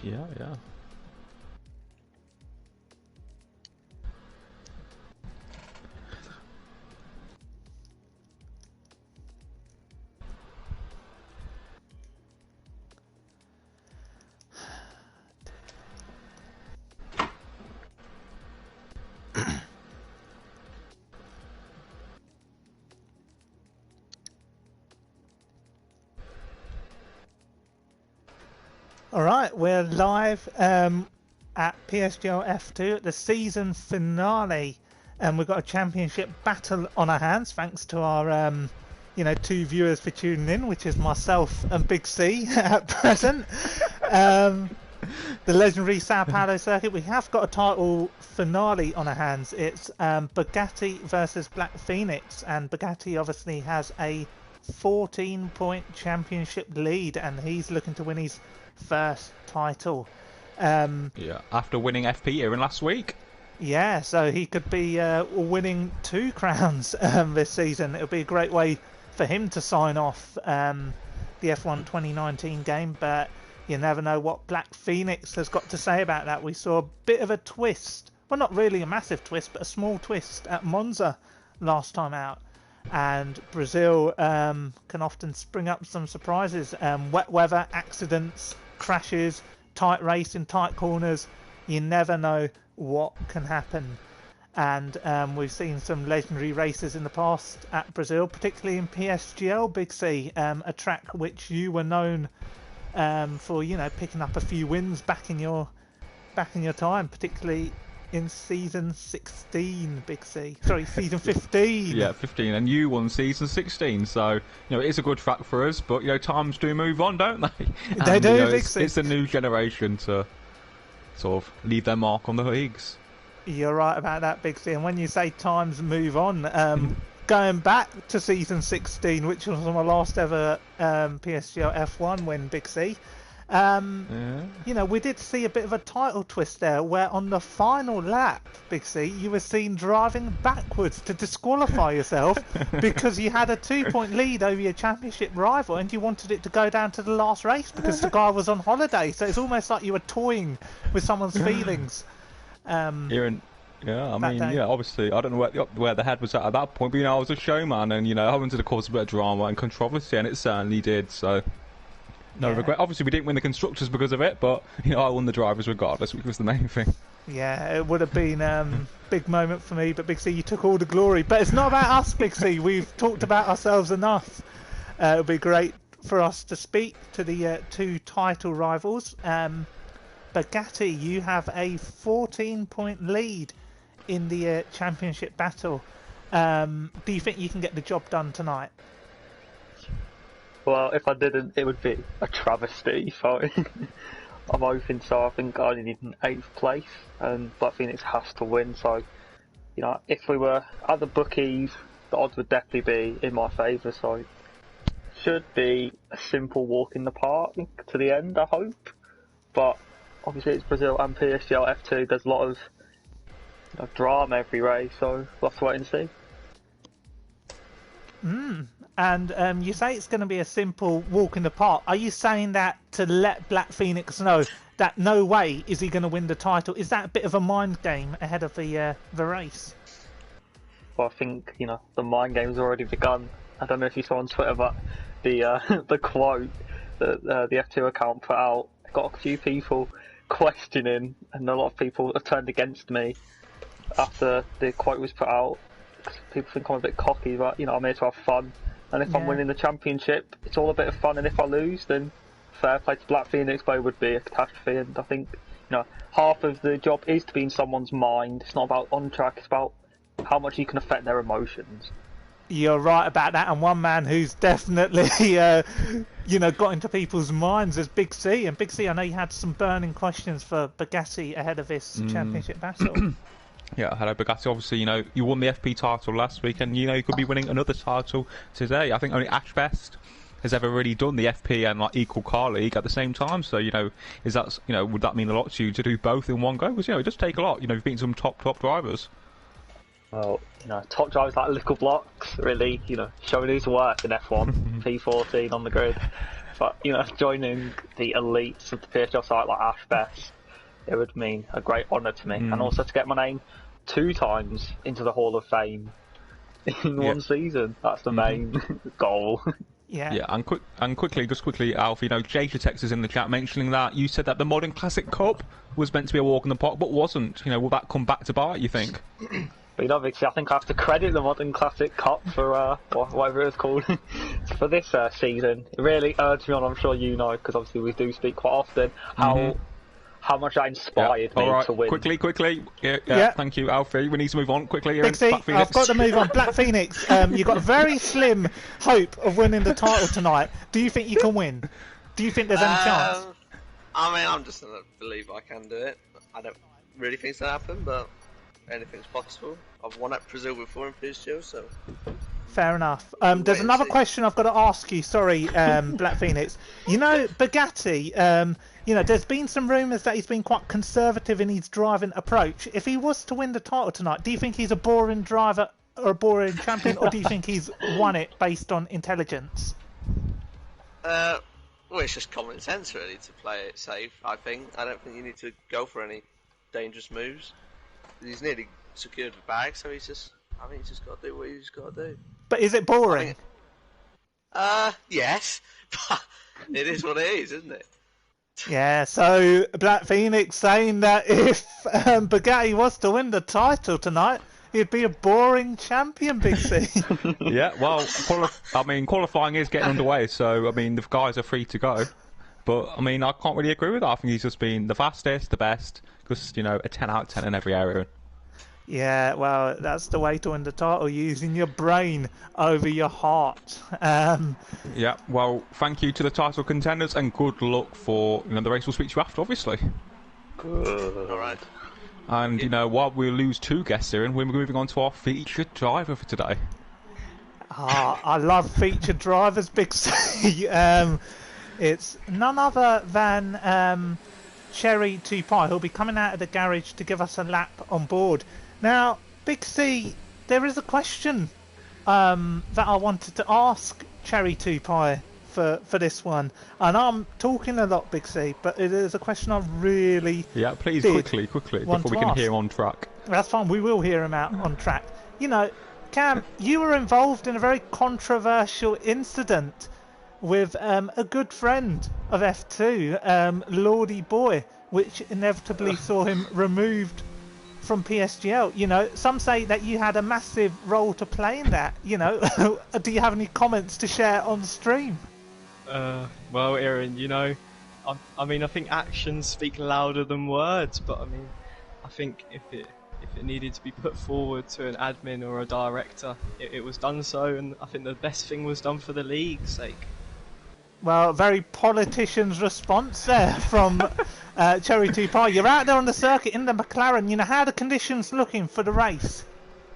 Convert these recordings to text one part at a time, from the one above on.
Yeah, yeah. All right, we're live at PSGL F2 at the season finale, and we've got a championship battle on our hands. Thanks to our, two viewers for tuning in, which is myself and Big C at present. The legendary Sao Paulo circuit. We have got a title finale on our hands. It's Bugatti versus Black Phoenix, and Bugatti obviously has a 14-point championship lead, and he's looking to win his first title. Yeah, after winning FP here in last week. Yeah, so he could be winning 2 crowns this season. It'll be a great way for him to sign off the F1 2019 game, but you never know what Black Phoenix has got to say about that. We saw a bit of a twist, well, not really a massive twist, but a small twist at Monza last time out. And Brazil can often spring up some surprises. Wet weather, accidents, crashes, tight race in tight corners. You never know what can happen. And we've seen some legendary races in the past at Brazil, particularly in PSGL, Big C, a track which you were known for, picking up a few wins back in your time, particularly in season 16, Big C. Sorry, season 15. Yeah, 15, and you won season 16, so it is a good track for us. But times do move on, don't they? They do, Big C. It's a new generation to sort of leave their mark on the leagues. You're right about that, Big C. And when you say times move on, going back to season 16, which was my last ever PSGL F1 win, Big C. We did see a bit of a title twist there, where on the final lap, Big C, you were seen driving backwards to disqualify yourself because you had a 2-point lead over your championship rival, and you wanted it to go down to the last race because the guy was on holiday. So it's almost like you were toying with someone's feelings. Obviously, I don't know where the head was at that point, but I was a showman, and I wanted to cause a bit of drama and controversy, and it certainly did. So. No regret. Obviously, we didn't win the constructors because of it, but I won the drivers regardless, which was the main thing. Yeah, it would have been a big moment for me, but Big C, you took all the glory. But it's not about us, Big C. We've talked about ourselves enough. It'll be great for us to speak to the 2 title rivals. Bugatti, you have a 14-point lead in the championship battle. Do you think you can get the job done tonight? Well, if I didn't, it would be a travesty. So I'm hoping so. I think I only need an 8th place, and Black Phoenix has to win. So, if we were at the bookies, the odds would definitely be in my favour. So, it should be a simple walk in the park to the end, I hope. But obviously, it's Brazil and PSGL F2. There's a lot of drama every race, so we'll have to wait and see. And you say it's going to be a simple walk in the park. Are you saying that to let Black Phoenix know that no way is he going to win the title? Is that a bit of a mind game ahead of the race? Well, I think the mind game's already begun. I don't know if you saw on Twitter, but the quote that the F2 account put out got a few people questioning, and a lot of people have turned against me after the quote was put out. People think I'm a bit cocky, but I'm here to have fun. And if I'm winning the championship, it's all a bit of fun. And if I lose, then fair play to Black Phoenix, but it would be a catastrophe. And I think, half of the job is to be in someone's mind. It's not about on track, it's about how much you can affect their emotions. You're right about that. And one man who's definitely, got into people's minds is Big C. And Big C, I know you had some burning questions for Bugatti ahead of this championship battle. Yeah, hello Bugatti. Obviously, you won the FP title last week, and you could be winning another title today. I think only Ashbest has ever really done the FP and equal car league at the same time. So is that would that mean a lot to you to do both in one go? Because it does take a lot. You've beaten some top drivers. Well, top drivers like little blocks, really. Showing his work in F1, P14 on the grid. but joining the elites of the PSGL site like Ash Best, it would mean a great honour to me, and also to get my name 2 times into the Hall of Fame in one season. That's the main goal. Yeah. And quickly, Alf, Jasia Tex is in the chat mentioning that you said that the Modern Classic Cup was meant to be a walk in the park, but wasn't. Will that come back to bite, you think? But obviously, I think I have to credit the Modern Classic Cup for whatever it's called for this season. It really urged me on. I'm sure you know, because obviously we do speak quite often. How much that inspired me to win. Quickly. Yeah. Thank you, Alfie. We need to move on quickly. Big C, I've got to move on. Black Phoenix, you've got a very slim hope of winning the title tonight. Do you think you can win? Do you think there's any chance? I mean, I'm just going to believe I can do it. I don't really think it's going to happen, but anything's possible. I've won at Brazil before in PSGL, so... Fair enough. There's another question I've got to ask you. Sorry, Black Phoenix. Bugatti, there's been some rumours that he's been quite conservative in his driving approach. If he was to win the title tonight, do you think he's a boring driver or a boring champion, or do you think he's won it based on intelligence? Well, it's just common sense, really, to play it safe, I think. I don't think you need to go for any dangerous moves. He's nearly secured the bag, so he's just got to do what he's got to do. But is it boring? Yes. But it is what it is, isn't it? Yeah, so Black Phoenix saying that if Bugatti was to win the title tonight, he'd be a boring champion, Big C. Yeah, well, qualifying is getting underway, so, the guys are free to go. But, I can't really agree with that. I think he's just been the fastest, the best, just, a 10 out of 10 in every area. Yeah, well, that's the way to win the title, using your brain over your heart. Yeah, well, thank you to the title contenders, and good luck for the race. We'll speak to you after, obviously. Good. All right. And, while we lose 2 guests here, and we're moving on to our featured driver for today. I love featured drivers, Big C. It's none other than Cherry 2 Pie, who'll be coming out of the garage to give us a lap on board. Now, Big C, there is a question that I wanted to ask Cherry 2 Pie for this one. And I'm talking a lot, Big C, but it is a question I really please, quickly, before we can hear him on track. That's fine, we will hear him out on track. Cam, you were involved in a very controversial incident with a good friend of F2, Lordy Boy, which inevitably saw him removed from PSGL. Some say that you had a massive role to play in that. Do you have any comments to share on stream? Well, Aaron, I think actions speak louder than words, but I think if it needed to be put forward to an admin or a director, it was done so, and I think the best thing was done for the league's sake. Well, very politician's response there from Cherry 2 Pie. You're out there on the circuit in the McLaren. How are the conditions looking for the race?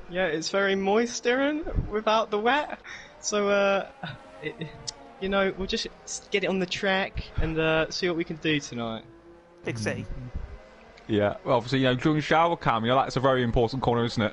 Yeah, it's very moist, Aaron, without the wet. So, we'll just get it on the track and see what we can do tonight. Big C. Yeah, well, obviously, during shower cam, that's a very important corner, isn't it?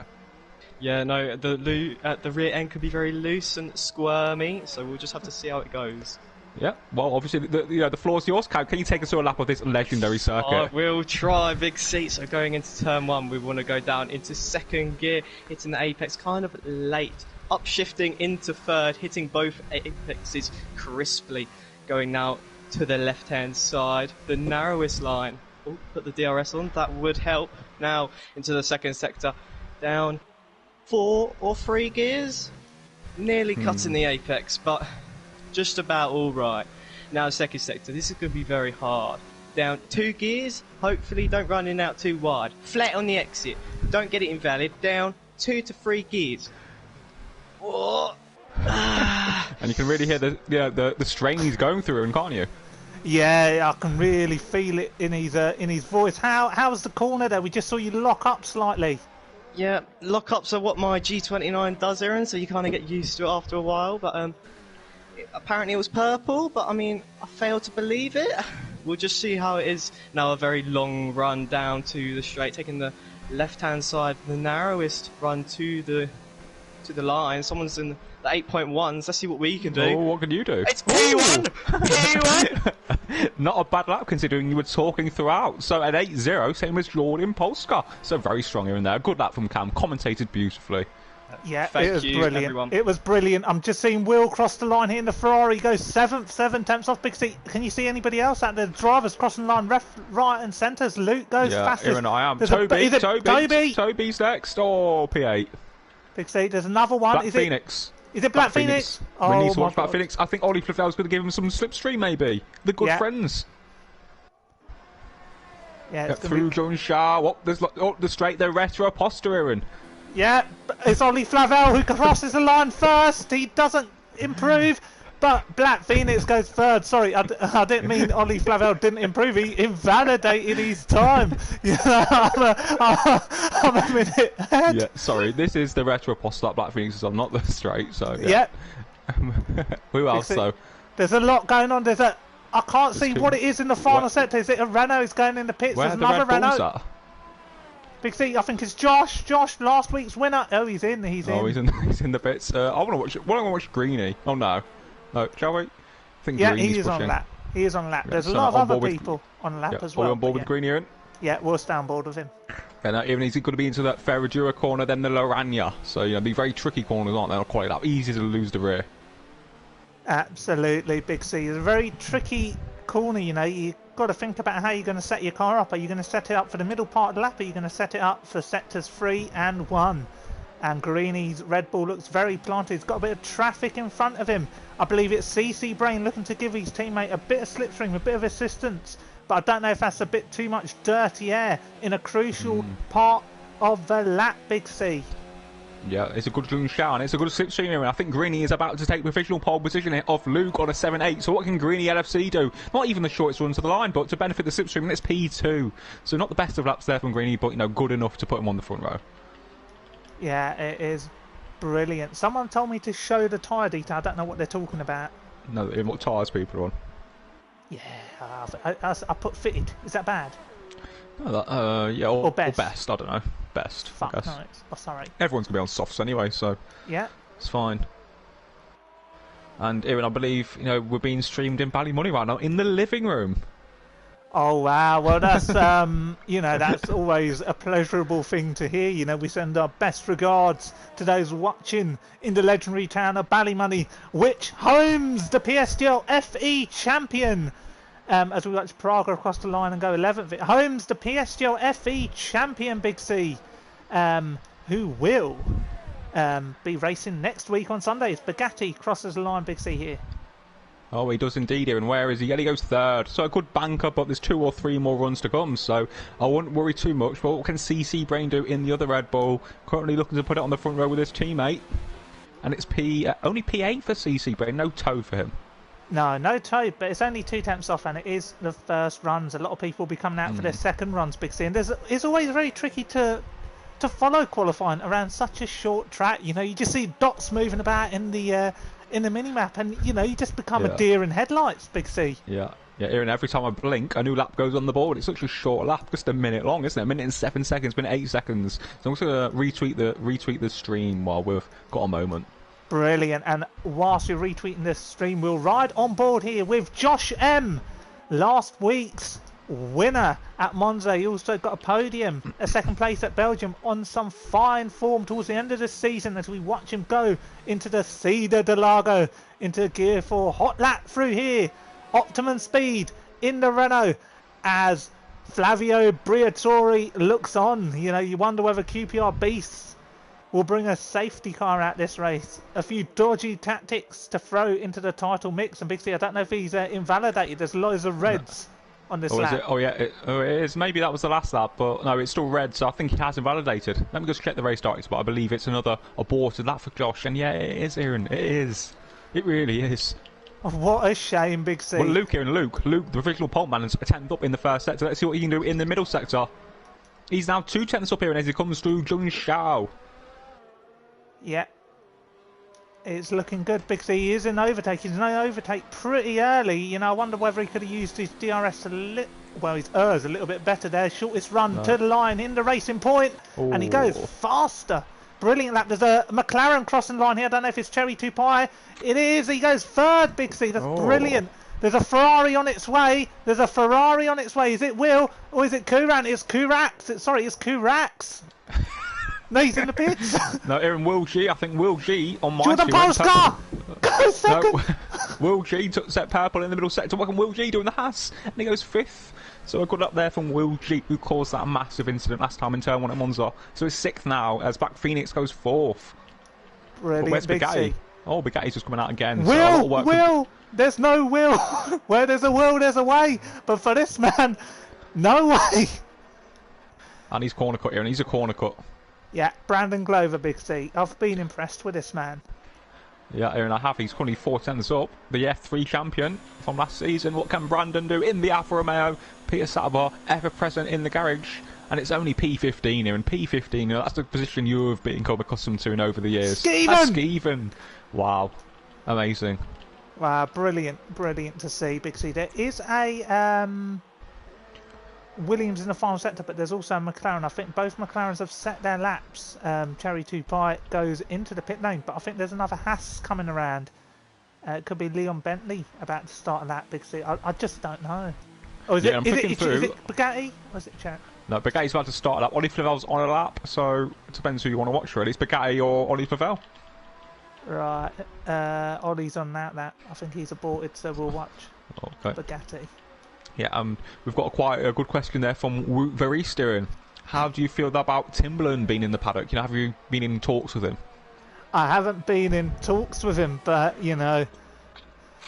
Yeah, no, the rear end could be very loose and squirmy, so we'll just have to see how it goes. Yeah, well, obviously, the floor's yours, Cam. Can you take us through a lap of this legendary circuit? I will try, Big C. So going into turn 1, we want to go down into 2nd gear, hitting the apex kind of late, upshifting into 3rd, hitting both apexes crisply, going now to the left-hand side, the narrowest line. Oh, put the DRS on, that would help. Now into the 2nd sector, down 4 or 3 gears, nearly cutting the apex, but just about alright. Now 2nd sector, this is going to be very hard. Down 2 gears, hopefully don't run in out too wide. Flat on the exit, don't get it invalid. Down 2 to 3 gears. Oh. And you can really hear the strain he's going through, can't you? Yeah, I can really feel it in his voice. How's the corner there? We just saw you lock up slightly. Yeah, lock-ups are what my G29 does, Aaron, so you kind of get used to it after a while, but apparently it was purple, but I fail to believe it. We'll just see how it is. Now a very long run down to the straight, taking the left-hand side, the narrowest run to the line. Someone's in the 8.1s. Let's see what we can do. Oh, what can you do? It's P1! P1! Not a bad lap considering you were talking throughout. So at 8-0, same as Jordan Polska. So very strong here and there. Good lap from Cam, commentated beautifully. Yeah, Thank it was you, brilliant. everyone. It was brilliant. I'm just seeing Will cross the line here in the Ferrari. Goes 7th, 7 tenths off. Big C. Can you see anybody else out there? Drivers crossing the line, right and centres. Luke goes fastest. Here and I am. Toby. Toby's next. Oh, P8. Big C. There's another one. Black Phoenix. Is it Black Phoenix? We need to my watch Black God. Phoenix. I think Ollie Flavel's going to give him some slipstream, maybe. The good friends. Yeah, Get through John Shaw. Up the straight, the retro poster, Aaron. Yeah, it's Ollie Flavel who crosses the line first. He doesn't improve, but Black Phoenix goes third. Sorry, I didn't mean Ollie Flavel didn't improve. He invalidated his time. I'm a minute ahead. Yeah, sorry. This is the retro poster that Black Phoenix is on, not the straight. So yeah. Who else though? There's a lot going on. I can't see what it is in the final sector. Is it a Renault is going in the pits? Where There's the another Red Bulls Renault. at? Big C, I think it's Josh. Josh, last week's winner. Oh, he's in. He's in the bits. I want to watch. Watch Greeny. Oh no, shall we? I think yeah, Greeny's he is pushing. on lap. He is on lap. Yeah, There's a so lot on of other board people on lap as Are we well. on board with Greeny, Aaron? Yeah, we'll stay on board with him. And even he's going to be into that Ferradura corner, then the Lorania. So be very tricky corners, aren't they? Not quite that easy to lose the rear. Absolutely, Big C. It's a very tricky corner. You've got to think about how you're going to set your car up. Are you going to set it up for the middle part of the lap? Are you going to set it up for sectors 3 and 1? And Greeny's Red Bull looks very planted. He's got a bit of traffic in front of him. I believe it's CC Brain looking to give his teammate a bit of slipstream, a bit of assistance. But I don't know if that's a bit too much dirty air in a crucial part of the lap, Big C. Yeah, it's a good clean shout and it's a good slipstream here, and I think Greeny is about to take provisional pole position off Luke on a 7-8. So what can Greeny LFC do? Not even the shortest run to the line, but to benefit the slipstream, and it's P2. So not the best of laps there from Greeny, but good enough to put him on the front row. Yeah, it is brilliant. Someone told me to show the tyre detail. I don't know what they're talking about. No, what tyres people are on. Yeah, I put fitted. Is that bad? No, yeah, or best. I don't know. Best. Fuck, I guess. no, oh, sorry. Everyone's going to be on softs anyway, so yeah, it's fine. And Aaron, I believe we're being streamed in Ballymoney right now in the living room. Oh wow! Well, that's that's always a pleasurable thing to hear. We send our best regards to those watching in the legendary town of Ballymoney, which homes the PSGL FE champion. As we watch Praga across the line and go 11th, it homes the PSGL FE champion, Big C, who will be racing next week on Sunday. It's Bugatti crosses the line, Big C here. Oh, he does indeed here, and where is he? Yeah, he goes third. So a good bank up, but there's 2 or 3 more runs to come, so I wouldn't worry too much. But what can CC Brain do in the other Red Bull? Currently looking to put it on the front row with his teammate. And it's only P8 for CC Brain, no toe for him. No toe, but it's only 2 tenths off, and it is the first runs. A lot of people will be coming out for their second runs, Big C, and it's always very tricky to follow qualifying around such a short track. You just see dots moving about in the minimap, and you just become a deer in headlights, Big C. Yeah, Aaron, every time I blink, a new lap goes on the board. It's such a short lap, just a minute long, isn't it? A minute and 7 seconds, minute 8 seconds. So I'm just going to retweet the stream while we've got a moment. Brilliant. And whilst you're retweeting this stream, we'll ride on board here with Josh M, last week's winner at Monza. He also got a podium, a second place at Belgium, on some fine form towards the end of the season as we watch him go into the Cida de Lago, into Gear 4. Hot lap through here. Optimum speed in the Renault as Flavio Briatore looks on. You wonder whether QPR Beasts will bring a safety car out this race. A few dodgy tactics to throw into the title mix. And Big C, I don't know if he's invalidated. There's loads of reds on this lap. Is it? Oh, yeah, it is. Maybe that was the last lap, but no, it's still red, so I think it has invalidated. Let me just check the race starts, but I believe it's another aborted lap for Josh. And yeah, it is, Aaron. It is. It really is. What a shame, Big C. Well, Luke, the provisional pole man, is a 10th up in the first sector. Let's see what he can do in the middle sector. He's now 2 tenths up here, and as he comes through Jung Shao. Yeah. It's looking good. Big C he is in overtake. He's in overtake pretty early. I wonder whether he could have used his DRS his ERS a little bit better there. Shortest run to the line in the racing point. Ooh. And he goes faster brilliant lap. There's a McLaren crossing line here. I don't know if it's Cherry 2 Pie. It is. He goes third, Big C. That's brilliant. There's a Ferrari on its way. There's a Ferrari on its way. Is it Will or is it Kuran? It's Kurax. Sorry, it's Kurax. No, he's in the pits. No, Aaron Will G. I think Will G on my Jordan Polestar. Go second. No, Will G took set purple in the middle sector. What can Will G do in the Haas? And he goes 5th. So a good up there from Will G, who caused that massive incident last time in turn 1 at Monza. So he's 6th now, as Black Phoenix goes 4th. Brilliant. But where's Big Bugatti? C. Oh, Bugatti's just coming out again. Will. There's no will. Where there's a will, there's a way. But for this man, no way. And he's corner cut here, and he's a corner cut. Yeah, Brandon Glover, Big C. I've been impressed with this man. Yeah, Aaron, I have. He's currently 4/10 up. The F3 champion from last season. What can Brandon do in the Alfa Romeo? Peter Sattler, ever present in the garage. And it's only P15 here, and P15, that's the position you have become accustomed to over the years. Skeven! Wow. Amazing. Wow, brilliant to see, Big C. There is a Williams in the final sector, but there's also a McLaren. I think both McLarens have set their laps. Cherry 2 Pie goes into the pit lane, but I think there's another Haas coming around. It could be Leon Bentley about to start a lap, Big C. I just don't know. Or is it Bugatti? Or is it Cherry? No, Bugatti's about to start a lap. Ollie Flavel's on a lap, so it depends who you want to watch, really. It's Bugatti or Ollie Flavel. Right, Ollie's on that. I think he's aborted, so we'll watch Bugatti. Yeah, we've got quite a good question there from Woot Veristeren. How do you feel about Timberland being in the paddock? Have you been in talks with him? I haven't been in talks with him, but,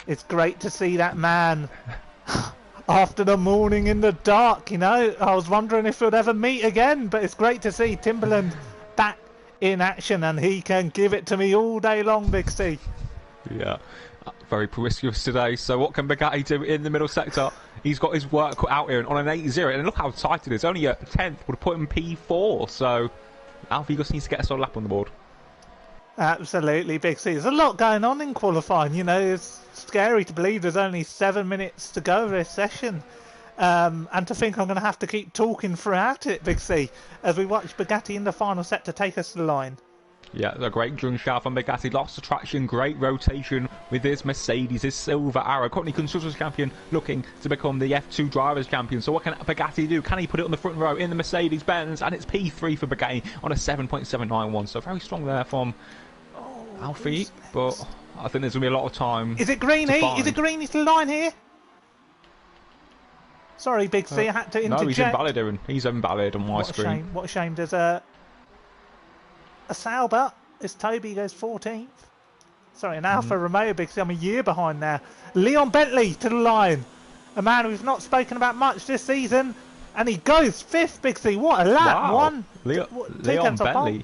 it's great to see that man after the morning in the dark, I was wondering if we'd ever meet again, but it's great to see Timberland back in action, and he can give it to me all day long, Big C. Yeah, very promiscuous today. So what can Bugatti do in the middle sector? He's got his work cut out here on an 8-0, and look how tight it is. Only a 10th would put him P4, so Alfie just needs to get us a lap on the board. Absolutely, Big C. There's a lot going on in qualifying, it's scary to believe there's only 7 minutes to go this session. And to think I'm going to have to keep talking throughout it, Big C, as we watch Bugatti in the final set to take us to the line. Yeah, a great jump shaft from Bugatti. Lots of traction, great rotation with his Mercedes, his Silver Arrow. Currently Constructors Champion, looking to become the F2 Drivers Champion. So what can Bugatti do? Can he put it on the front row in the Mercedes-Benz? And it's P3 for Bugatti on a 7.791. So very strong there from Alfie. But I think there's going to be a lot of time. Is it Greeny? Is it Greeny to the line here? Sorry, Big C, I had to interject. No, he's invalid, Aaron. He's invalid on my screen. What a shame. There's a Sauber. It's Toby goes 14th. Sorry, an Alfa Romeo, Big C. I'm a year behind now. Leon Bentley to the line. A man we've not spoken about much this season. And he goes 5th, Big C. What a lap. Wow. Leon Bentley.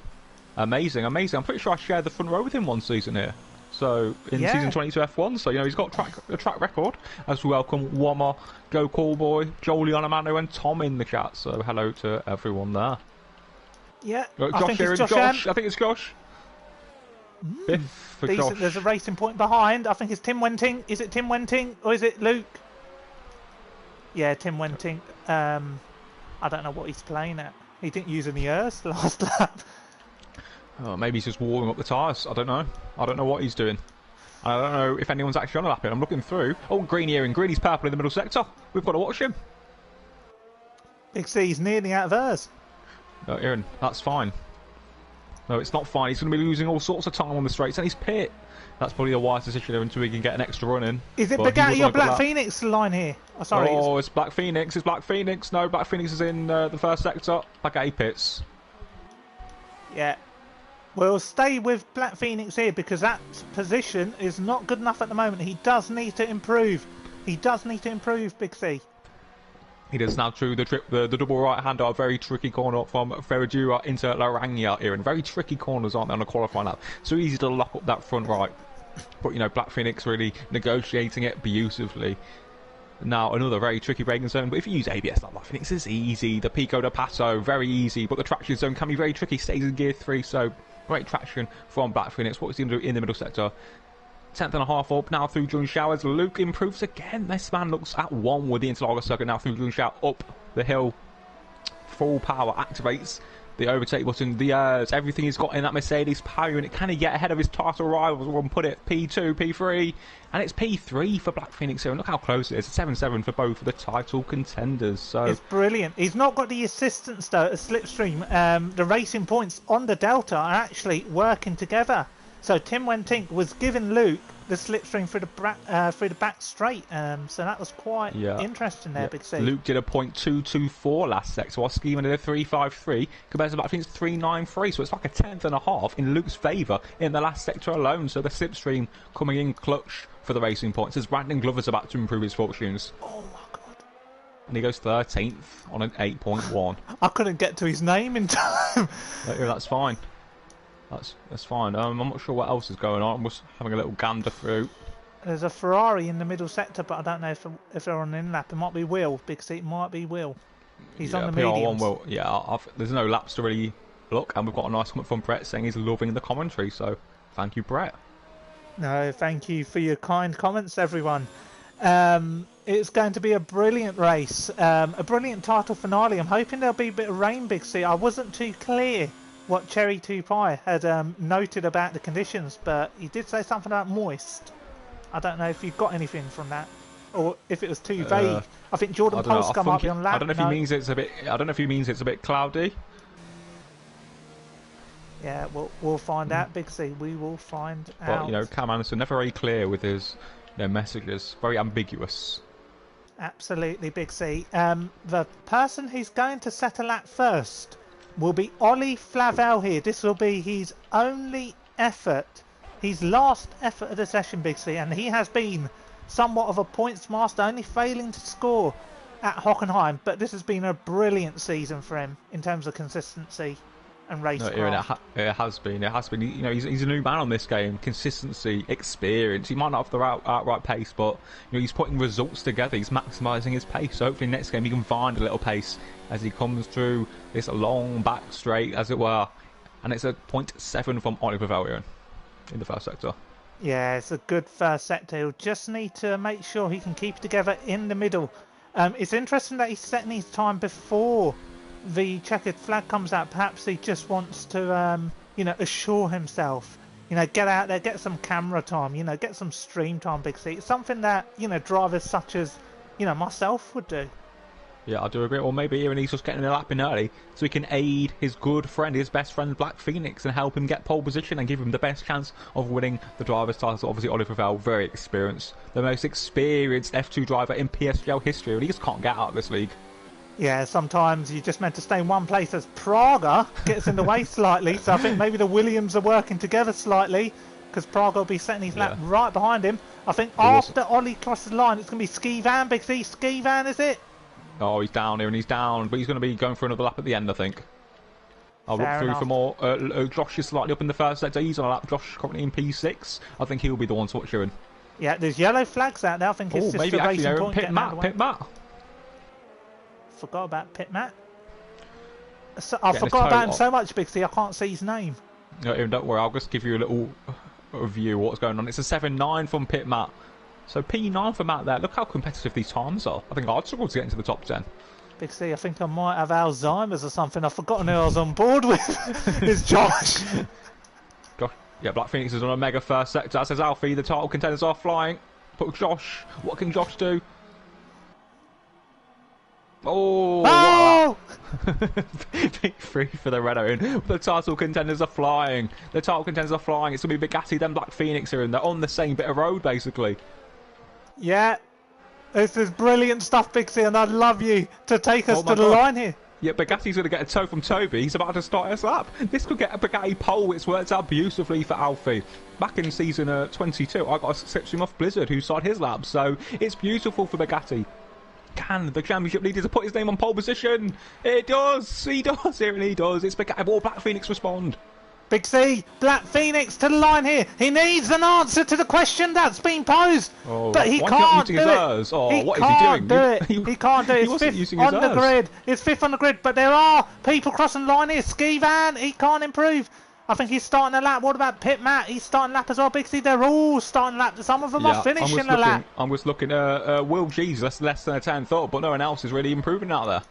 Amazing. I'm pretty sure I shared the front row with him one season here. So, in season 22 F1, so, he's got a track record. As we welcome Wommer, Go Callboy, Jolie Armando, and Tom in the chat. So, hello to everyone there. Yeah, I think it's Josh. I think it's Josh. 5th for Josh. There's a racing point behind. I think it's Tim Wenting. Is it Tim Wenting or is it Luke? Yeah, Tim Wenting. I don't know what he's playing at. He didn't use any airs last lap. Oh, maybe he's just warming up the tyres. I don't know. I don't know what he's doing. I don't know if anyone's actually on a lap in. I'm looking through. Oh, Green here, and Greeny's purple in the middle sector. We've got to watch him. Big C's nearly out of hers. No, Aaron, that's fine. No, it's not fine. He's going to be losing all sorts of time on the straights, and he's pit. That's probably a wise decision until we can get an extra run in. Is it Bugatti or Black Phoenix line here? Oh, sorry. Oh, it's Black Phoenix. It's Black Phoenix. No, Black Phoenix is in the first sector. Bugatti pits. Yeah. We'll stay with Black Phoenix here because that position is not good enough at the moment. He does need to improve. He does need to improve, Big C. He does now through the double right-hander, a very tricky corner from Ferradura into Laragna here. And very tricky corners, aren't they, on a qualifying lap? So easy to lock up that front right. But, Black Phoenix really negotiating it beautifully. Now, another very tricky braking zone, but if you use ABS like Black Phoenix, it's easy. The Pico de Passo, very easy, but the traction zone can be very tricky. Stays in gear 3, so great traction from Black Phoenix. What is he going to do in the middle sector? 10th and a half up now through June Showers. Luke improves again. This man looks at 1 with the Interlagos circuit now through June Shower up the hill. Full power activates The overtake button, the everything he's got in that Mercedes powering it. Can he get ahead of his title rivals? We'll put it P2, P3, and it's P3 for Black Phoenix here. And look how close it is. 7-7 for both of the title contenders. So it's brilliant. He's not got the assistance though at Slipstream. The racing points on the Delta are actually working together. So Tim Wentink was giving Luke the slipstream through the back straight. So that was quite interesting there, Big C. Luke did a .224 last sector, while Schema did a 3.53 compared to Black Phoenix 3.93. So it's like a tenth and a half in Luke's favour in the last sector alone. So the slipstream coming in clutch for the racing points as Brandon Glover's about to improve his fortunes. Oh my god. And he goes 13th on an 8.1. I couldn't get to his name in time. That's fine. That's fine. I'm not sure what else is going on. I'm just having a little gander through. There's a Ferrari in the middle sector, but I don't know if they're on an in-lap. It might be Will, Big C. It might be Will. He's on the mediums. Will, there's no laps to really look, and we've got a nice comment from Brett saying he's loving the commentary, so thank you, Brett. No, thank you for your kind comments, everyone. It's going to be a brilliant race, a brilliant title finale. I'm hoping there'll be a bit of rain, Big C. I wasn't too clear what Cherry 2 Pie had noted about the conditions, but he did say something about moist. I don't know if you've got anything from that, or if it was too vague. I think Jordan Polska might be on lap. I don't know if he means it's a bit. I don't know if he means it's a bit cloudy. Yeah, we'll find out, Big C. We will find out. But Cam Anderson never very clear with his messages. Very ambiguous. Absolutely, Big C. The person who's going to set a lap first will be Ollie Flavel here. This will be his only effort, his last effort of the session, Big C, and he has been somewhat of a points master, only failing to score at Hockenheim, but this has been a brilliant season for him in terms of consistency and racecraft. It has been. He's a new man on this game. Consistency, experience. He might not have the outright pace, but he's putting results together. He's maximising his pace. So hopefully next game he can find a little pace as he comes through this long back straight, as it were. And it's a 0.7 from Oliver Vallian in the first sector. Yeah, it's a good first sector. He'll just need to make sure he can keep it together in the middle. It's interesting that he's setting his time before the checkered flag comes out. Perhaps he just wants to, assure himself. Get out there, get some camera time. Get some stream time, Big C. It's something that drivers such as myself would do. Yeah, I do agree. Or maybe even he's just getting a lap in early so he can aid his good friend, his best friend, Black Phoenix, and help him get pole position and give him the best chance of winning the driver's title. Obviously, Oliver Vell, very experienced. The most experienced F2 driver in PSGL history. And he just can't get out of this league. Yeah, sometimes you're just meant to stay in one place as Praga gets in the way slightly. So I think maybe the Williams are working together slightly because Praga will be setting his lap right behind him. I think after Ollie crosses the line, it's going to be Ski Van, Big C. Ski Van, is it? Oh, he's down here and he's down, but he's going to be going for another lap at the end, I think. I'll look through for more. Josh is slightly up in the first sector. He's on a lap. Josh currently in P6. I think he'll be the one to watch you. Yeah, there's yellow flags out there. I think it's just a racing point. Pit Matt. Forgot about Pit Matt. I forgot about him so much, Big C, I can't see his name. No, don't worry, I'll just give you a little review of what's going on. It's a 7.9 from Pit Matt. So P9 for Matt there. Look how competitive these times are. I think I'd struggle to get into the top 10. Big C, I think I might have Alzheimer's or something. I've forgotten who I was on board with. It's Josh. Yeah, Black Phoenix is on a mega first sector. That says Alfie, the title contenders are flying. But Josh, what can Josh do? Oh! Big 3 for the Renault. The title contenders are flying. It's going to be Bugatti, then Black Phoenix here, and they're on the same bit of road, basically. Yeah. This is brilliant stuff, Big C, and I'd love you to take us to the line here. Yeah, Bugatti's going to get a tow from Toby. He's about to start his lap. This could get a Bugatti pole. It's worked out beautifully for Alfie. Back in season 22, I got a slipstream off Blizzard who started his lap, so it's beautiful for Bugatti. Can the championship leader to put his name on pole position? It does. He does. Here and he does. It's Bugatti. Will Black Phoenix respond? Big C, Black Phoenix to the line here. He needs an answer to the question that's been posed, but he can't do it. What is he doing? He can't do it. It's fifth on the grid. It's fifth on the grid, but there are people crossing the line here. Ski Van, he can't improve. I think he's starting a lap. What about Pit Matt? He's starting a lap as well, Big C. They're all starting a lap. Some of them are finishing a lap. I'm just looking. Will G's less than a 10th thought, but no one else is really improving out there.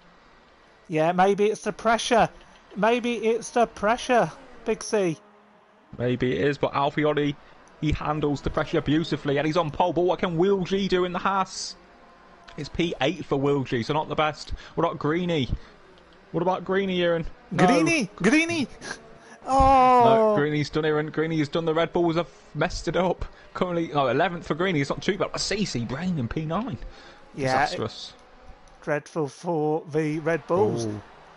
Yeah, maybe it's the pressure Maybe it's the pressure, Big C. Maybe it is, but Alfieri, he handles the pressure beautifully, and he's on pole. But what can Will G do in the Haas? It's P8 for Will G, so not the best. What about Greeny? What about Greeny, Aaron? No. Greeny! Oh! No, Greeny's done it, and Greeny's done the Red Bulls have messed it up. Currently, 11th for Greeny, it's not too bad. CC Brain in P9. Yeah, disastrous. Dreadful for the Red Bulls.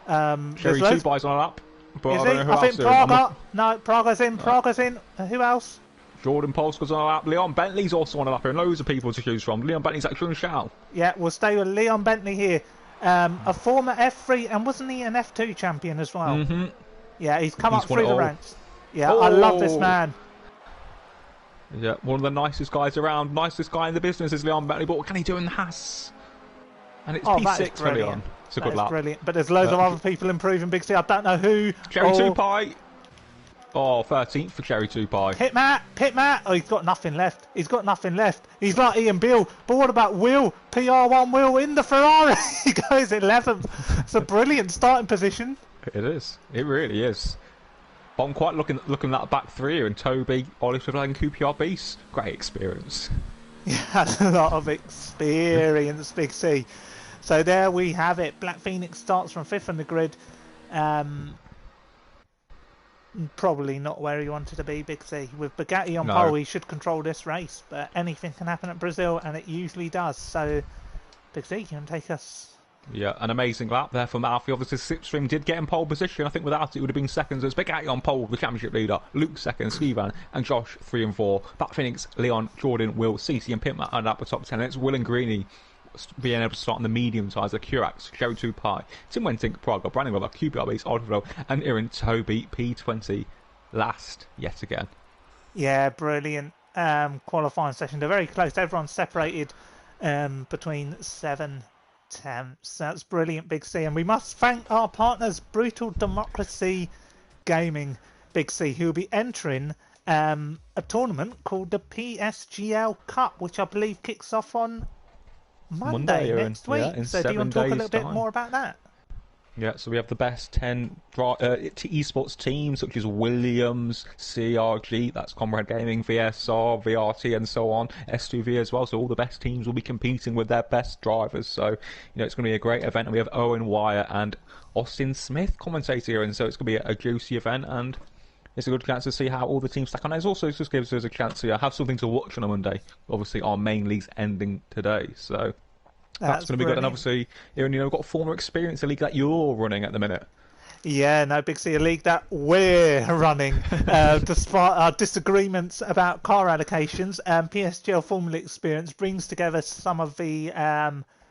Cherry 2 buys on a lap. But Is I don't he? know who I else think is in. Praga. No, Praga's in. Praga's in. Who else? Jordan Polska's on a lap. Leon Bentley's also on a lap here, and loads of people to choose from. Leon Bentley's actually on shout. Yeah, we'll stay with Leon Bentley here. A former F3, and wasn't he an F2 champion as well? Mm-hmm. Yeah, he's come up won through it the all. ranks. Yeah, I love this man. Yeah, one of the nicest guys around. Nicest guy in the business is Leon Bentley, but what can he do in the Haas? And it's that is P6 for Leon. It's a good lap. Brilliant. But there's loads of other people improving, Big C. I don't know who. Cherry 2 Pie. 13th for Cherry 2 Pie. Pit Matt. Oh, he's got nothing left. He's like Ian Beale. But what about Will? PR1 Will in the Ferrari. He goes 11th. It's a brilliant starting position. It is. It really is. But I'm quite looking at that back three here, and Toby, Oliver and QPR Beast. Great experience. Yeah, a lot of experience, Big C. So there we have it. Black Phoenix starts from 5th on the grid. Probably not where he wanted to be, Big C. With Bugatti on pole, he should control this race, but anything can happen at Brazil, and it usually does. So, Big C, you can take us. Yeah, an amazing lap there from Alfie. Obviously, Slipstream did get in pole position. I think without it, it would have been seconds. It's Bugatti on pole, the championship leader. Luke second, Stevan and Josh 3 and 4. Black Phoenix, Leon, Jordan, Will, CC and Pitman are up the top 10. And it's Will and Greeny being able to start on the medium size, the Curax, Cherry 2 Pie, Tim Wentink, Praga, Brandon Weber, QPR Base, Oliver, and Aaron Toby, P20, last yet again. Yeah, brilliant qualifying session. They're very close. Everyone's separated between 7 attempts. That's brilliant, Big C. And we must thank our partners, Brutal Democracy Gaming, Big C, who will be entering a tournament called the PSGL Cup, which I believe kicks off on Monday next week. Yeah, so do you want to talk a little bit more about that? Yeah, so we have the best 10 esports teams, such as Williams, CRG, that's Comrade Gaming, VSR, VRT, and so on, S2V as well. So all the best teams will be competing with their best drivers. So, it's going to be a great event. And we have Owen Wire and Austin Smith commentator here, and so it's going to be a juicy event, and it's a good chance to see how all the teams stack on. It also just gives us a chance to have something to watch on a Monday. Obviously, our main league's ending today, so that's going to be good. And obviously, Aaron, we've got former experience, the league that you're running at the minute. Yeah, no, Big C, a league that we're running, despite our disagreements about car allocations. PSGL Formula Experience brings together some of the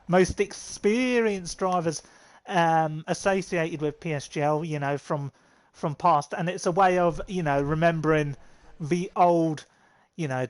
most experienced drivers associated with PSGL, from past, and it's a way of remembering the old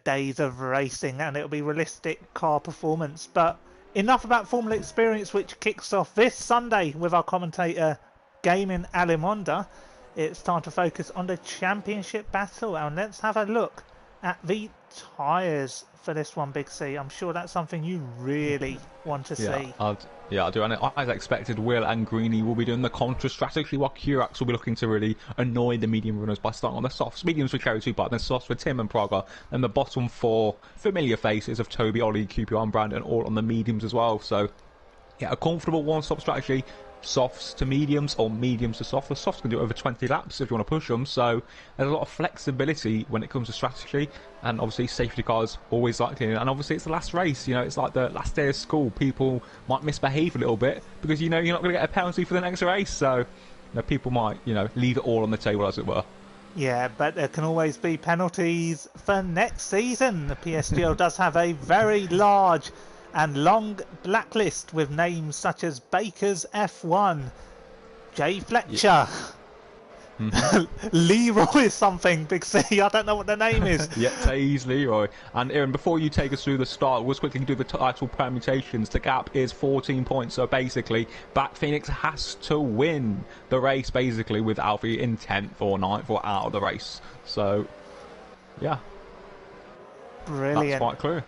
days of racing, and it'll be realistic car performance. But enough about Formula Experience, which kicks off this Sunday with our commentator Gaming Alimonda. It's time to focus on the championship battle, and let's have a look at the tyres for this one, Big C. I'm sure that's something you really want to see. I do. And as expected, Will and Greeny will be doing the contra strategy, while Curax will be looking to really annoy the medium runners by starting on the softs. Mediums for Cherry 2 Pie, then softs for Tim and Praga, and the bottom 4 familiar faces of Toby, Ollie, QPR and Brandon, all on the mediums as well. So, a comfortable one-stop strategy. Softs to mediums, or mediums to softs. The softs can do over 20 laps if you want to push them, so there's a lot of flexibility when it comes to strategy, and obviously safety cars always like it, and obviously it's the last race, it's like the last day of school. People might misbehave a little bit because you're not going to get a penalty for the next race, so people might leave it all on the table, as it were. Yeah, but there can always be penalties for next season. The PSGL does have a very large and long blacklist with names such as Baker's F1, Jay Fletcher, Leroy something, Big C, I don't know what the name is. Taze Leroy. And Aaron, before you take us through the start, we'll quickly do the title permutations. The gap is 14 points, so basically Black Phoenix has to win the race, basically, with Alfie in 10th or 9th or out of the race. So, yeah. Brilliant. That's quite clear.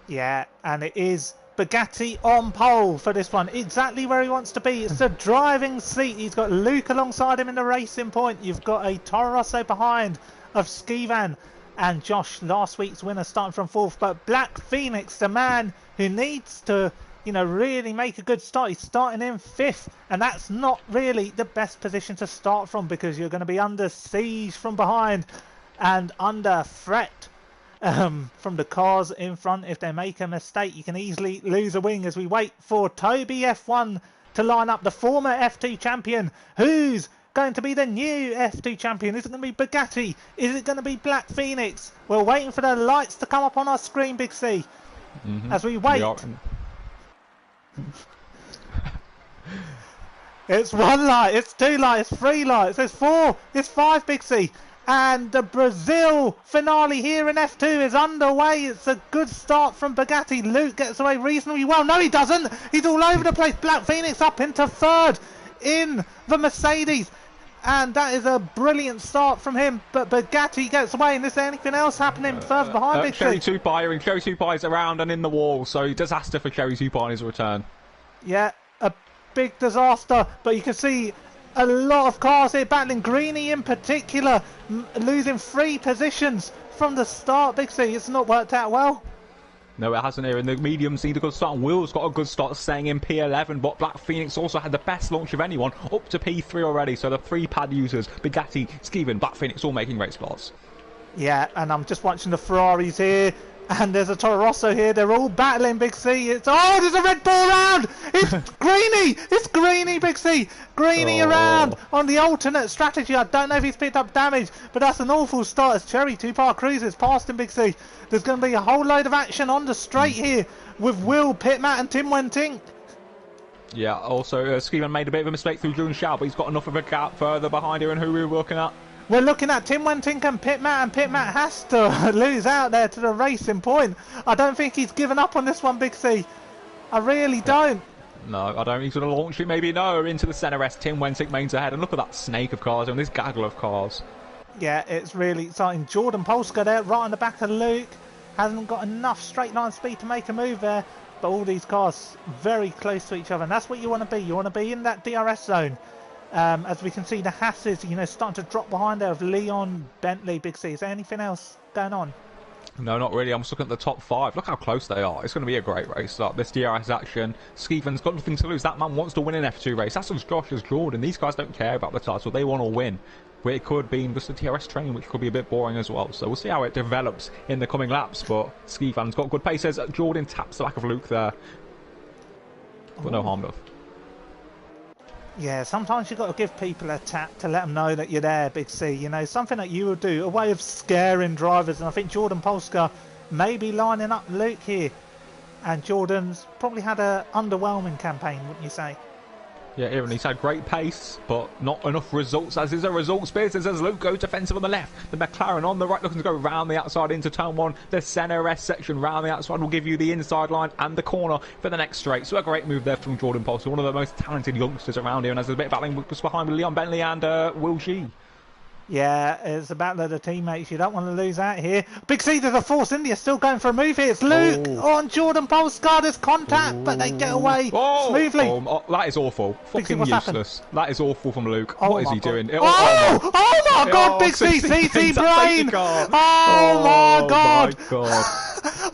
Yeah, and it is Bugatti on pole for this one, exactly where he wants to be. It's the driving seat. He's got Luke alongside him in the racing point. You've got a Toro Rosso behind of Skivan and Josh, last week's winner, starting from 4th. But Black Phoenix, the man who needs to, really make a good start, he's starting in 5th, and that's not really the best position to start from, because you're going to be under siege from behind and under threat from the cars in front. If they make a mistake, you can easily lose a wing, as we wait for Toby F1 to line up, the former F2 champion. Who's going to be the new F2 champion? Is it going to be Bugatti? Is it going to be Black Phoenix? We're waiting for the lights to come up on our screen, Big C. As we wait. It's 1 light, it's 2 lights, it's 3 lights, it's 4, it's 5, Big C. And the Brazil finale here in F2 is underway. It's a good start from Bugatti. Luke gets away reasonably well. No, he doesn't. He's all over the place. Black Phoenix up into 3rd in the Mercedes. And that is a brilliant start from him. But Bugatti gets away. And is there anything else happening further behind Big C? Cherry Tupai, and Cherry Tupai is around and in the wall. So disaster for Cherry Tupai on his return. Yeah, a big disaster. But you can see a lot of cars here battling. Greeny in particular losing 3 positions from the start. Big C, it's not worked out well. No, it hasn't here. And the mediums need a good start. And Will's got a good start, staying in P11. But Black Phoenix also had the best launch of anyone, up to P3 already. So the 3 pad users, Bugatti, Skivan, Black Phoenix, all making great spots. Yeah, and I'm just watching the Ferraris here. And there's a Toro Rosso here. They're all battling, Big C. There's a Red Bull round. It's Greeny. It's Greeny, Big C. Greeny around on the alternate strategy. I don't know if he's picked up damage, but that's an awful start as Cherry Two-Par cruises past him, Big C. There's going to be a whole load of action on the straight here with Will, Pitmat and Tim Wentink. Yeah, also Skivan made a bit of a mistake through June Shao, but he's got enough of a gap further behind here. And who we're looking at? We're looking at Tim Wentink and Pitmat has to lose out there to the racing point. I don't think he's given up on this one, Big C. I really don't. No, I don't. He's going to launch it, maybe. No, into the centre S. Tim Wentink mains ahead. And look at that snake of cars and this gaggle of cars. Yeah, it's really exciting. Jordan Polska there, right on the back of Luke. Hasn't got enough straight line speed to make a move there. But all these cars very close to each other. And that's what you want to be. You want to be in that DRS zone. As we can see, the Hasses, starting to drop behind there of Leon, Bentley, Big C. Is there anything else going on? No, not really. I'm just looking at the top 5. Look how close they are. It's going to be a great race. This DRS action. Skivan's got nothing to lose. That man wants to win an F2 race. That's as Josh as Jordan. These guys don't care about the title. They want to win. But it could be just a TRS train, which could be a bit boring as well. So we'll see how it develops in the coming laps. But Skivan's got good pace. As Jordan taps the back of Luke there. But no harm done. Yeah, sometimes you've got to give people a tap to let them know that you're there, Big C. Something that you would do, a way of scaring drivers. And I think Jordan Polska may be lining up Luke here. And Jordan's probably had an underwhelming campaign, wouldn't you say? Yeah, Aaron, he's had great pace, but not enough results, as is a results business as Luke goes defensive on the left. The McLaren on the right looking to go round the outside into turn 1. The centre S section round the outside will give you the inside line and the corner for the next straight. So a great move there from Jordan Polster, one of the most talented youngsters around here, and has a bit of battling just behind with Leon Bentley and Will G. Yeah, it's about the teammates. You don't want to lose out here. Big C, there's a Force India still going for a move here. It's Luke on Jordan Polestar. There's contact, but they get away smoothly. That is awful. Fucking useless. That is awful from Luke. What is he doing? Oh my God, Big C, CT Brain. Oh my God.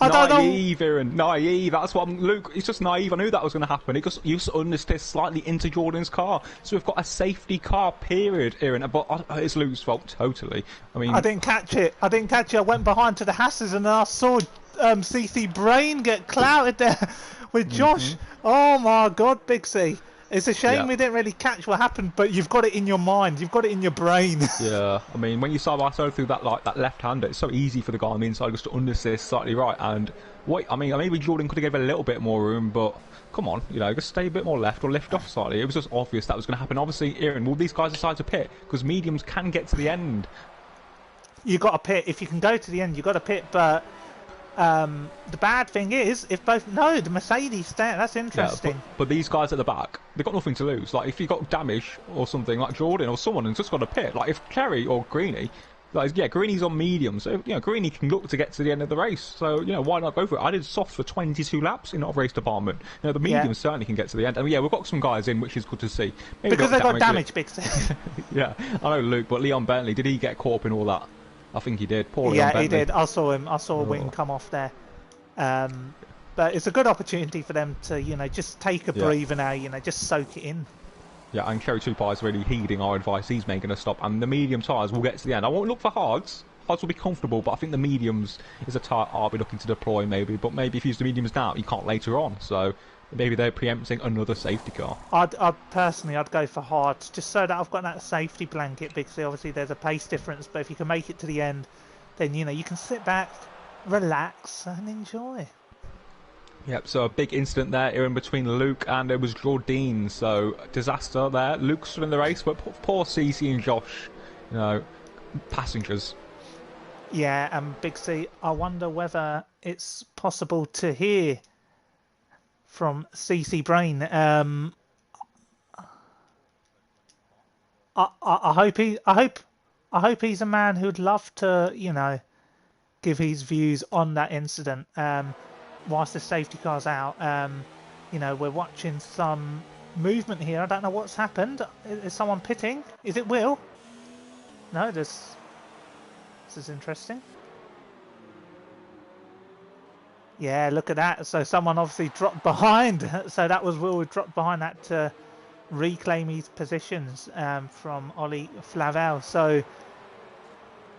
I don't know. Naive, Aaron. Naive. That's what Luke. He's just naive. I knew that was going to happen. He just used to understeer slightly into Jordan's car. So we've got a safety car, period, Aaron. But it's Luke's fault, totally. I didn't catch it. I went behind to the Hasses and then I saw CC Brain get clouted there with Josh. Oh my God, Big C. It's a shame we didn't really catch what happened, but you've got it in your mind, you've got it in your brain. Yeah, when you side by side through that left-hander, it's so easy for the guy on the inside just to understeer slightly right. And maybe Jordan could have given a little bit more room, but come on, just stay a bit more left or lift off slightly. It was just obvious that was going to happen. Obviously, Aaron, will these guys decide to pit? Because mediums can get to the end. You got to pit. If you can go to the end, you got to pit, but the bad thing is, the Mercedes stay. That's interesting. Yeah, but these guys at the back, they've got nothing to lose. Like if you got damage or something, like Jordan or someone, and just got to pit. Like if Kerry or Greeny, Like, yeah, Greeny's on medium, so Greeny can look to get to the end of the race. So why not go for it? I did soft for 22 laps in our race department. The medium certainly can get to the end. And yeah, we've got some guys in, which is good to see. Maybe because they got damage, Big C. Yeah, I know Luke, but Leon Bentley, did he get caught up in all that? I think he did. Poor Leon Bentley. Yeah, he did. I saw him. I saw a wing come off there. But it's a good opportunity for them to, just take a breather now. Just soak it in. Yeah, and Cherry Two Pie is really heeding our advice. He's making a stop, and the medium tyres will get to the end. I won't look for hards. Hards will be comfortable, but I think the mediums is a tyre I'll be looking to deploy maybe. But maybe if you use the mediums now, you can't later on. So maybe they're preempting another safety car. I'd personally go for hards, just so that I've got that safety blanket. Because obviously there's a pace difference, but if you can make it to the end, then you can sit back, relax, and enjoy. Yep, so a big incident there in between Luke and it was Jordan, so disaster there. Luke's still in the race, but poor CC and Josh, passengers. Yeah, and Big C, I wonder whether it's possible to hear from CC Brain. I hope he's a man who'd love to, give his views on that incident. Whilst the safety car's out, we're watching some movement here. I don't know what's happened. Is someone pitting? Is it Will? No, this is interesting. Yeah, look at that. So someone obviously dropped behind. So that was Will who dropped behind that to reclaim his positions from Ollie Flavel. So,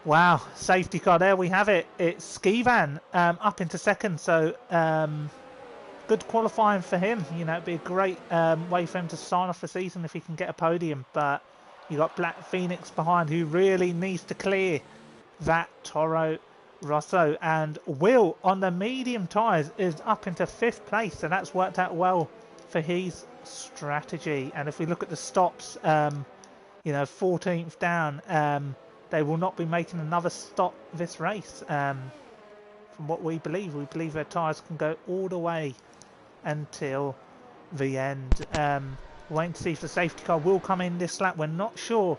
wow, safety car, there we have it. It's Skivan up into second, so good qualifying for him. It'd be a great way for him to sign off the season if he can get a podium. But you got Black Phoenix behind, who really needs to clear that Toro Rosso. And Will on the medium tyres is up into 5th place, so that's worked out well for his strategy. And if we look at the stops, 14th down. They will not be making another stop this race. From what we believe their tyres can go all the way until the end. Waiting to see if the safety car will come in this lap. We're not sure,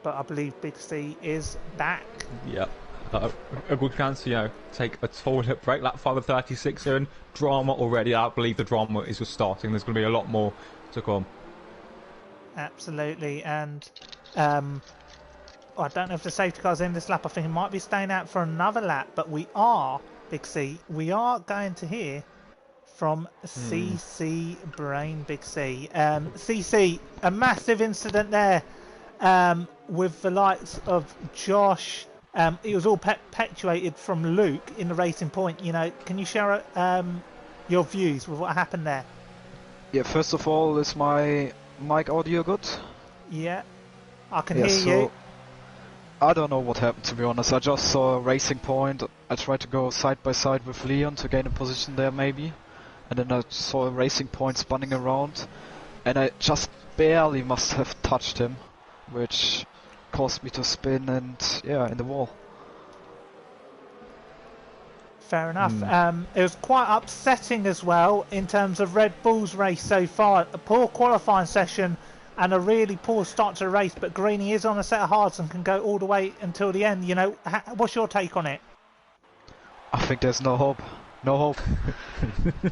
but I believe Big C is back. Yep. A good chance to take a forward hip brake. Lap 5 of 36 here, and drama already. I believe the drama is just starting. There's going to be a lot more to come. Absolutely, and I don't know if the safety car's in this lap. I think it might be staying out for another lap, but we are, Big C, going to hear from CC Brain, Big C. CC, a massive incident there with the likes of Josh. It was all perpetuated from Luke in the Racing Point. Can you share your views with what happened there? Yeah, first of all, is my mic audio good? Yeah, I can hear you. I don't know what happened, to be honest. I just saw a Racing Point. I tried to go side by side with Leon to gain a position there maybe, and then I saw a Racing Point spinning around, and I just barely must have touched him, which caused me to spin and in the wall. Fair enough. It was quite upsetting as well in terms of Red Bull's race so far. A poor qualifying session and a really poor start to the race, but Greeny is on a set of hards and can go all the way until the end. What's your take on it? I think there's no hope. No hope.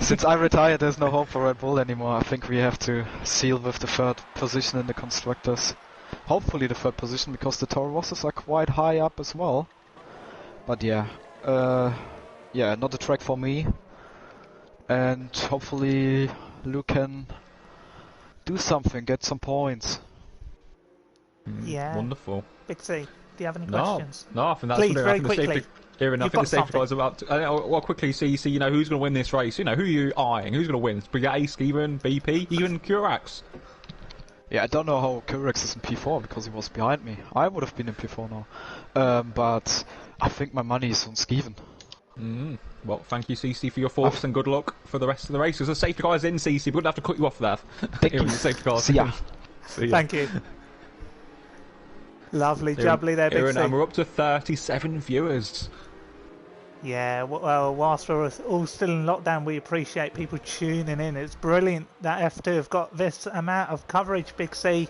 Since I retired, there's no hope for Red Bull anymore. I think we have to seal with the 3rd position in the Constructors. Hopefully the 3rd position, because the Toro Rossos are quite high up as well. But not a track for me. And hopefully Luke can do something, get some points. Yeah. Wonderful. Big C, do you have any questions? No, I think that's Please, very quickly. I think the safety guys about to, well, quickly see who's going to win this race. Who are you eyeing? Who's going to win? Brigade, Steven, BP, even Curax? Yeah, I don't know how Curax is in P4 because he was behind me. I would have been in P4 now. But I think my money is on Steven. Well, thank you, CC, for your thoughts and good luck for the rest of the race. Because the safety car is in, CC. We're going to have to cut you off there. Thank you. The safety car. See ya. Thank you. Lovely, jubbly there, Big C. And we're up to 37 viewers. Yeah, well, whilst we're all still in lockdown, we appreciate people tuning in. It's brilliant that F2 have got this amount of coverage, Big C.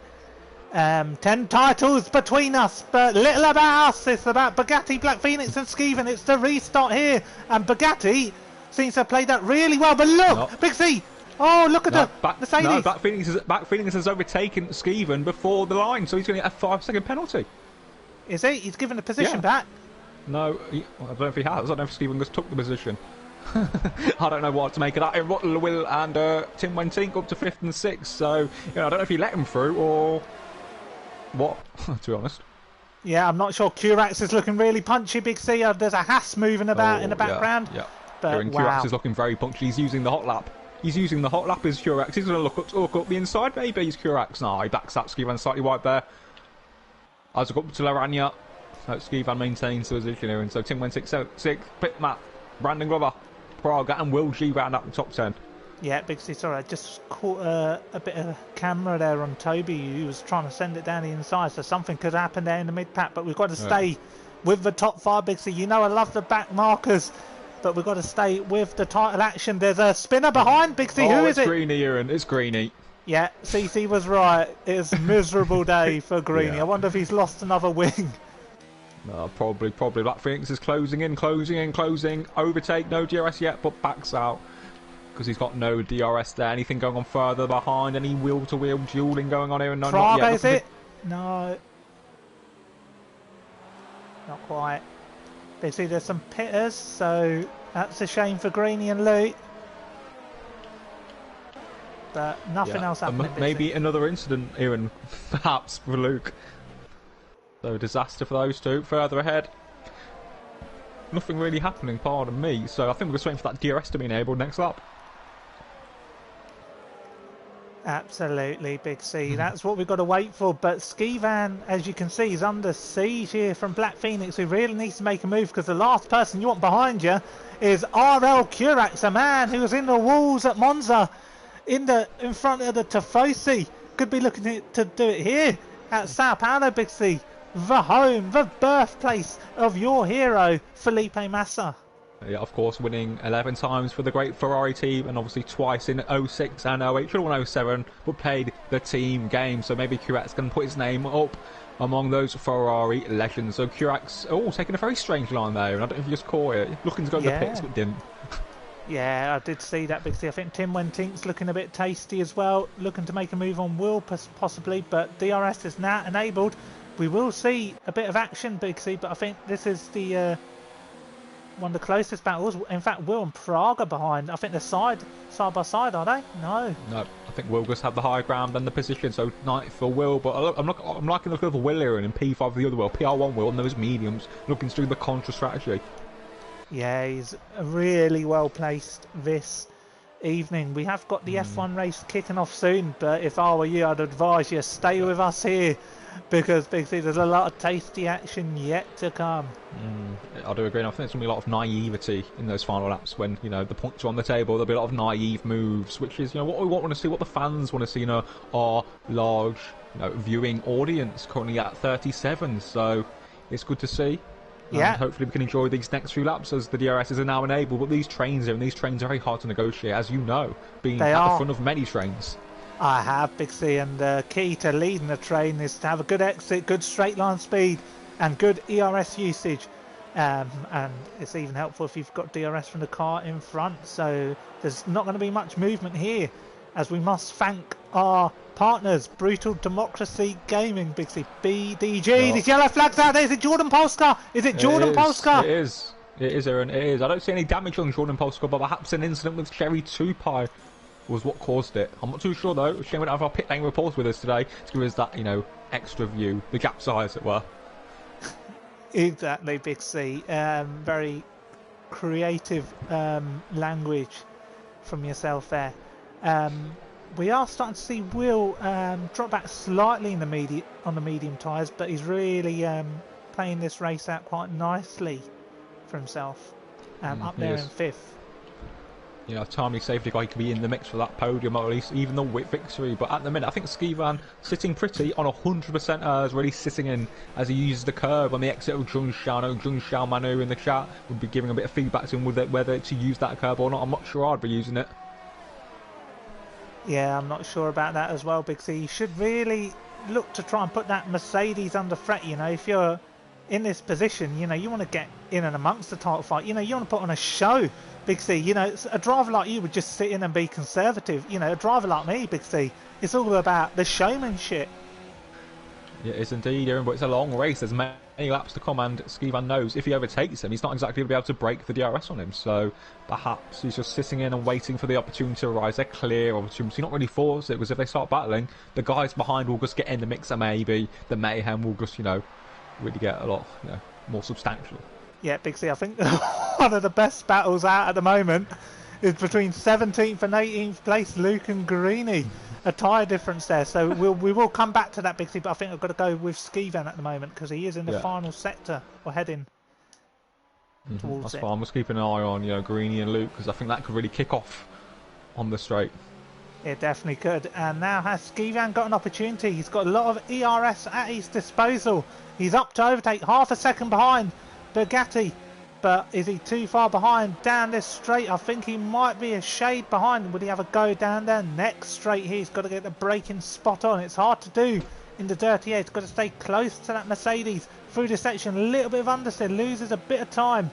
10 titles between us, but little about us. It's about Bugatti, Black Phoenix and Skeevan. It's the restart here, and Bugatti seems to have played that really well. But look, Big C. Oh, look at the Mercedes. No, Black Phoenix has overtaken Skeevan before the line, so he's going to get a 5-second penalty. Is he? He's given the position back? No, I don't know if he has. I don't know if Skeevan just took the position. I don't know what to make of that. Rottle, Will and Tim Wentink up to 5th and 6th, so I don't know if he let him through or what, to be honest. Yeah, I'm not sure. Curax is looking really punchy, Big C. There's a Haas moving about in the background. Yeah. But Curax is looking very punchy. He's using the hot lap. He's using the hot lap as Curax. He's going to look up the inside. Maybe he's Curax. No, he backs up Skeevan slightly wide there. As I go up to Laranya. Skeevan maintains the position here. And so Tim went 6th, Pitmat, Brandon Glover, Praga and Will G round up the top 10. Yeah, Big C, sorry, I just caught a bit of camera there on Toby. He was trying to send it down the inside, so something could happen there in the mid-pack, but we've got to stay with the top 5, Big C. You know I love the back markers, but we've got to stay with the title action. There's a spinner behind, Big C. Who is it? It's Greeny, Aaron. It's Greeny. Yeah, CC was right. It's a miserable day for Greeny. I wonder if he's lost another wing. No, probably. Black Phoenix is closing in. Overtake, no DRS yet, but backs out because he's got no DRS there. Anything going on further behind? Any wheel-to-wheel dueling going on here? And no, not yet. Is it? No. Not quite. They see there's some pitters, so that's a shame for Greeny and Luke. But nothing else happening. Maybe another incident, Aaron, perhaps, for Luke. So disaster for those two. Further ahead, nothing really happening, pardon me. So I think we're just waiting for that DRS to be enabled next lap. Absolutely, Big C. That's what we've got to wait for. But Skeevan, as you can see, is under siege here from Black Phoenix, who really needs to make a move, because the last person you want behind you is RL Curax, a man who was in the walls at Monza, in front of the Tifosi. Could be looking to do it here at Sao Paulo, Big C. The home, the birthplace of your hero, Felipe Massa. Yeah, of course, winning 11 times for the great Ferrari team, and obviously twice in 06 and 08, should have won 07, but played the team game. So maybe Curax can put his name up among those Ferrari legends. So Curax, taking a very strange line there, and I don't know if you just caught it. Looking to go to the pits, but didn't. Yeah, I did see that, because I think Tim Wentink's looking a bit tasty as well, looking to make a move on Will possibly, but DRS is now enabled. We will see a bit of action, Big C, but I think this is the one of the closest battles. In fact, Will and Prague are behind. I think they're side by side, are they? No, I think Will just had the high ground and the position, so 90 for Will. But I'm liking the look of Will here, and in P5 for the other Will, PR1 Will, and those mediums looking to do the contra strategy. Yeah, he's really well placed this evening. We have got the F1 race kicking off soon, but if I were you, I'd advise you stay with us here, because Big C, there's a lot of tasty action yet to come. I do agree. I think there's going to be a lot of naivety in those final laps when, the points are on the table. There'll be a lot of naive moves, which is, what we want to see, what the fans want to see, our large, viewing audience currently at 37. So it's good to see. Yeah. And hopefully we can enjoy these next few laps as the DRSs are now enabled. But these trains are very hard to negotiate, as you know, being at the front of many trains. I have, Big C, and the key to leading the train is to have a good exit, good straight line speed, and good ERS usage. And it's even helpful if you've got DRS from the car in front. So there's not going to be much movement here, as we must thank our partners, Brutal Democracy Gaming, Big C, BDG. These yellow flags out there. Is it Jordan Polska? Is it Jordan Polska? It is. It is, Aaron. It is. I don't see any damage on Jordan Polska, but perhaps an incident with Cherry 2Pi was what caused it. I'm not too sure though. Shame we don't have our pit lane reports with us today to give us that, extra view, the gap's eye, as it were. Exactly, Big C. Very creative language from yourself there. We are starting to see Will drop back slightly in on the medium tyres, but he's really playing this race out quite nicely for himself. Up there in 5th. Timely safety guy could be in the mix for that podium, or at least even the victory. But at the minute, I think Skeevan sitting pretty on 100%, is really sitting in as he uses the curve on the exit of Junxiao. Manu in the chat would be giving a bit of feedback to him with whether to use that curve or not. I'm not sure I'd be using it. Yeah, I'm not sure about that as well, Big C. You should really look to try and put that Mercedes under threat. You know, if you're in this position, you know, you want to get in and amongst the title fight. You know, you want to put on a show, Big C. You know, a driver like you would just sit in and be conservative. You know, a driver like me, Big C, it's all about the showmanship. Yeah, it is indeed, Aaron, but it's a long race. There's many laps to come, and Skivan knows if he overtakes him, he's not exactly going to be able to break the DRS on him. So perhaps he's just sitting in and waiting for the opportunity to arise. They're clear opportunity, not really force it, because if they start battling, the guys behind will just get in the mixer. Maybe the mayhem will just, you know, really get a lot, you know, more substantial. Yeah, Big C, I think one of the best battles out at the moment is between 17th and 18th place Luke and Guarini. A tyre difference there, so we will come back to that, Big C, but I think I've got to go with Skivan at the moment because he is in the final sector, or heading towards That's fine. We'll keep an eye on, you know, Guarini and Luke, because I think that could really kick off on the straight. It definitely could. And now has Skivan got an opportunity? He's got a lot of ERS at his disposal. He's up to overtake, half a second behind Bugatti. But is he too far behind down this straight? I think he might be a shade behind. Would he have a go down there? Next straight here, he's got to get the braking spot on. It's hard to do in the dirty air. He's got to stay close to that Mercedes through this section. A little bit of understeer, loses a bit of time.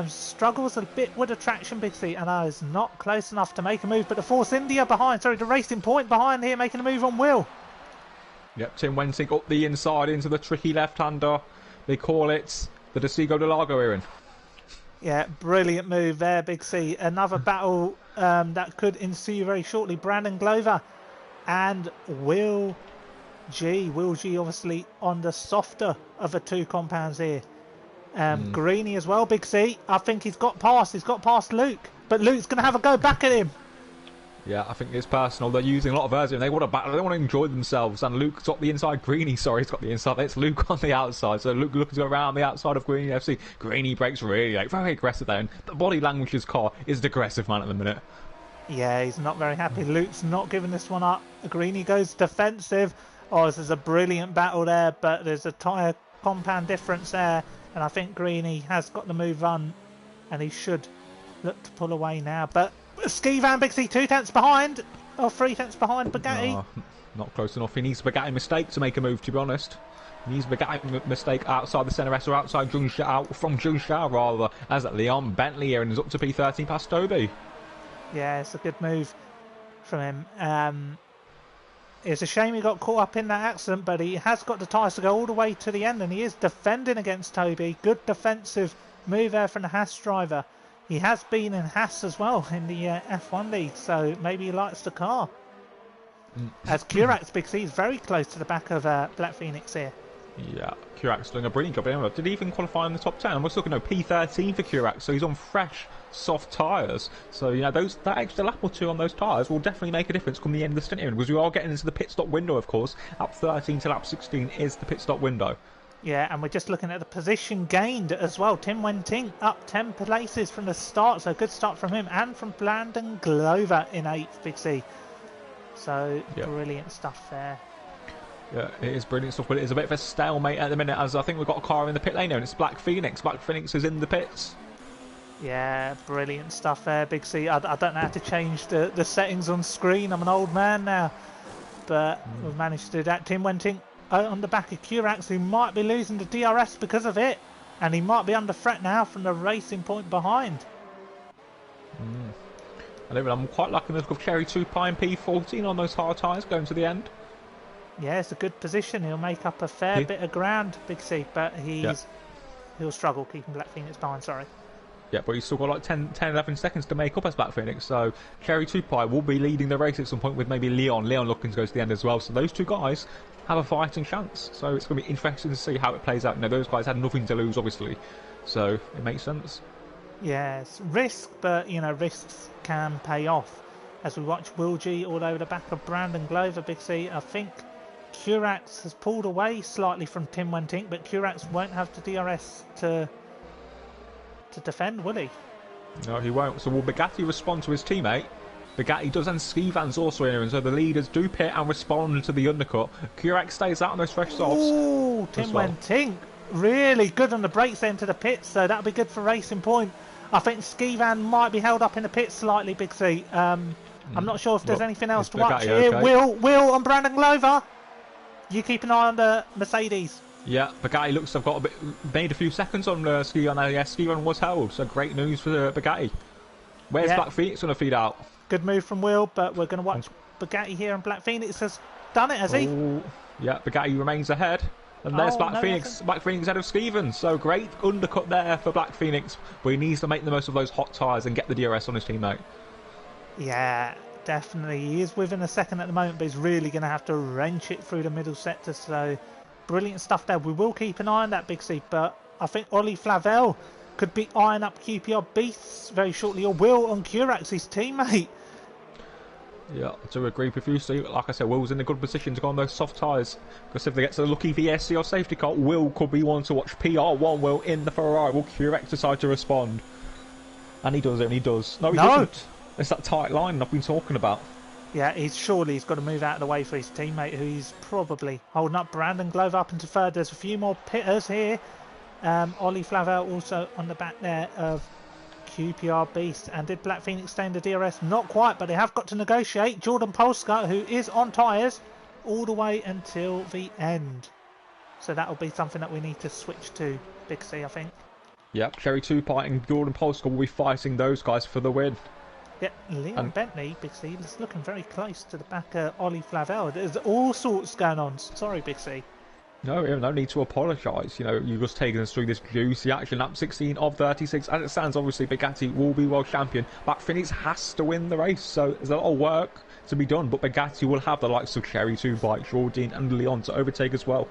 Struggles a bit with the traction, Big C, and is not close enough to make a move. But the Force India behind, sorry, the Racing Point behind here, making a move on Will. Yep, Tim Wenting up the inside into the tricky left-hander. They call it the Desigo de Largo, Aaron. Yeah, brilliant move there, Big C. Another battle that could ensue very shortly. Brandon Glover and Will G. Will G obviously on the softer of the two compounds here. Guarini as well, Big C. I think he's got past Luke. But Luke's going to have a go back at him. Yeah, I think it's personal. They're using a lot of version. They want to battle. They want to enjoy themselves. And Luke's got the inside. Greeny, sorry, he's got the inside. It's Luke on the outside. So Luke looking to go around the outside of Greeny FC. Greeny breaks really late. Very aggressive there. And the body language of his car is the aggressive man at the minute. Yeah, he's not very happy. Luke's not giving this one up. Greeny goes defensive. Oh, this is a brilliant battle there. But there's a tyre compound difference there. And I think Greeny has got the move on. And he should look to pull away now. But Skivan, Big C, 2 tenths behind, or 3 tenths behind Bugatti. No, not close enough. He needs a Bugatti mistake to make a move, to be honest. He needs a Bugatti mistake outside the centre S or outside from Junsha rather, as Leon Bentley here and is up to P13 past Toby. Yeah, it's a good move from him. It's a shame he got caught up in that accident, but he has got the tyres to go all the way to the end, and he is defending against Toby. Good defensive move there from the Haas driver. He has been in Haas as well in the F1 league, so maybe he likes the car. As Curax, Big C, is very close to the back of Black Phoenix here. Yeah, Curax doing a brilliant job. Anyway, did he even qualify in the top 10? We're looking at P13 for Curax, so he's on fresh, soft tyres. So, you know, that extra lap or two on those tyres will definitely make a difference come the end of the stint here, because we are getting into the pit stop window, of course. Lap 13 to lap 16 is the pit stop window. Yeah, and we're just looking at the position gained as well. Tim Wenting up 10 places from the start, so good start from him, and from Brandon Glover in 8th, Big C. So, Brilliant stuff there. Yeah, it is brilliant stuff, but it is a bit of a stalemate at the minute, as I think we've got a car in the pit lane now, and it's Black Phoenix. Black Phoenix is in the pits. Yeah, brilliant stuff there, Big C. I don't know how to change the settings on screen. I'm an old man now, but we've managed to do that. Tim Wenting on the back of Curax, who might be losing the DRS because of it, and he might be under threat now from the Racing Point behind. I'm quite liking the look of Cherry 2 Pie and P14 on those hard tyres going to the end. Yeah, it's a good position. He'll make up a fair bit of ground, Big C, but he'll struggle keeping Black Phoenix behind, sorry. Yeah, but he's still got like 10-11 seconds to make up as Black Phoenix, so Cherry 2 Pie will be leading the race at some point with maybe Leon looking to go to the end as well. So those two guys have a fighting chance, so it's going to be interesting to see how it plays out. You know, those guys had nothing to lose, obviously, so it makes sense. Yes, risk, but you know, risks can pay off. As we watch Will G all over the back of Brandon Glover, Big C, I think Curax has pulled away slightly from Tim Wenting, but Curax won't have the DRS to defend, will he? No, he won't. So will Bugatti respond to his teammate? Bugatti does, and Skivan's also in here, and so the leaders do pit and respond to the undercut. Curax stays out on those fresh softs. Ooh, Tim Wenting really good on the brakes then to the pits, so that'll be good for Racing Point. I think Skivan might be held up in the pits slightly, Big C. I'm not sure if there's Well, anything else is to watch Bugatti here. okay? Will and Brandon Glover. You keep an eye on the Mercedes. Yeah, Bugatti looks to have got made a few seconds on the ski run. Yeah, ski run was held, so great news for Bugatti. Where's Black Phoenix going to feed out? Good move from Will, but we're going to watch Bugatti here, and Black Phoenix has done it, has he? Yeah, Bugatti remains ahead. And there's Black Phoenix. Black Phoenix ahead of Stevens. So great undercut there for Black Phoenix, but he needs to make the most of those hot tyres and get the DRS on his teammate. Yeah, definitely. He is within a second at the moment, but he's really going to have to wrench it through the middle sector. So brilliant stuff there. We will keep an eye on that, Big C, but I think Ollie Flavel could be eyeing up QPR Beasts very shortly, or Will on Curax, his teammate. Yeah, to agree with you, Steve. Like I said, Will's in a good position to go on those soft tyres. Because if they get to the lucky VSC or safety car, Will could be one to watch. PR1 Will in the Ferrari. Will Curex decide to respond? And he does it, and he does. No, he doesn't. It's that tight line I've been talking about. Yeah, he's got to move out of the way for his teammate, who he's probably holding up. Brandon Glover up into third. There's a few more pitters here. Ollie Flavel also on the back there of QPR Beast. And did Black Phoenix stay in the DRS? Not quite, but they have got to negotiate. Jordan Polska, who is on tyres all the way until the end. So that'll be something that we need to switch to, Big C, I think. Yep, Cherry 2 Pint and Jordan Polska will be fighting those guys for the win. Yeah, Leon Bentley, Big C, is looking very close to the back of Ollie Flavel. There's all sorts going on. Sorry, Big C. No need to apologise. You know, you're just taking us through this juicy action. Lap 16 of 36. As it stands, obviously, Bugatti will be world champion. Black Phoenix has to win the race, so there's a lot of work to be done. But Bugatti will have the likes of Cherry 2 Bike, Jordan and Leon to overtake as well.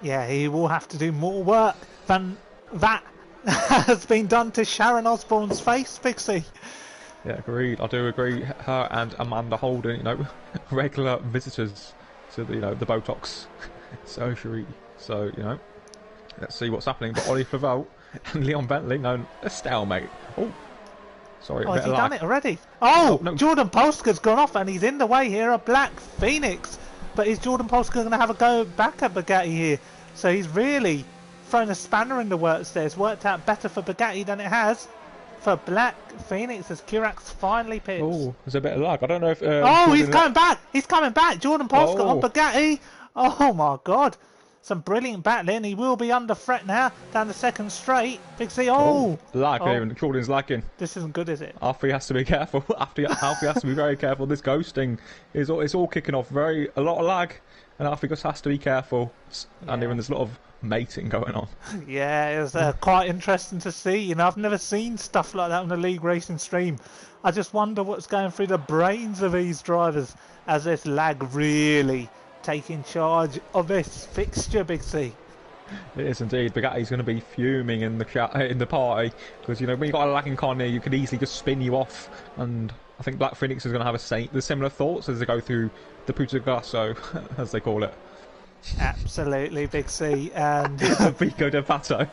Yeah, he will have to do more work than that has been done to Sharon Osbourne's face, Big C. Yeah, agreed. I do agree. Her and Amanda Holden, you know, regular visitors to the, the Botox surgery. So, let's see what's happening. But Ollie Flavel and Leon Bentley, a stalemate. Oh, sorry. Has he done it already? Oh, no. Jordan Polska's gone off and he's in the way here of Black Phoenix. But is Jordan Polska going to have a go back at Bugatti here? So he's really thrown a spanner in the works there. It's worked out better for Bugatti than it has for Black Phoenix as Curax finally pits. Oh, there's a bit of lag. I don't know if... he's coming back! He's coming back! Jordan Polska on Bugatti! Oh my god! Some brilliant battling. He will be under threat now. Down the second straight. Big C. Lag even. Jordan's lagging. This isn't good, is it? Alfie has to be careful. Alfie has to be very careful. This ghosting is all kicking off. A lot of lag. And Alfie just has to be careful. And even there's a lot of mating going on. Yeah, it was quite interesting to see. I've never seen stuff like that on the League Racing stream. I just wonder what's going through the brains of these drivers as this lag really taking charge of this fixture, Big C. It is indeed. Bugatti's going to be fuming in the party because when you got a lagging car near you, could easily just spin you off. And I think Black Phoenix is going to have the similar thoughts as they go through the Puta Grasso, as they call it. Absolutely, Big C. And Vico de Pato.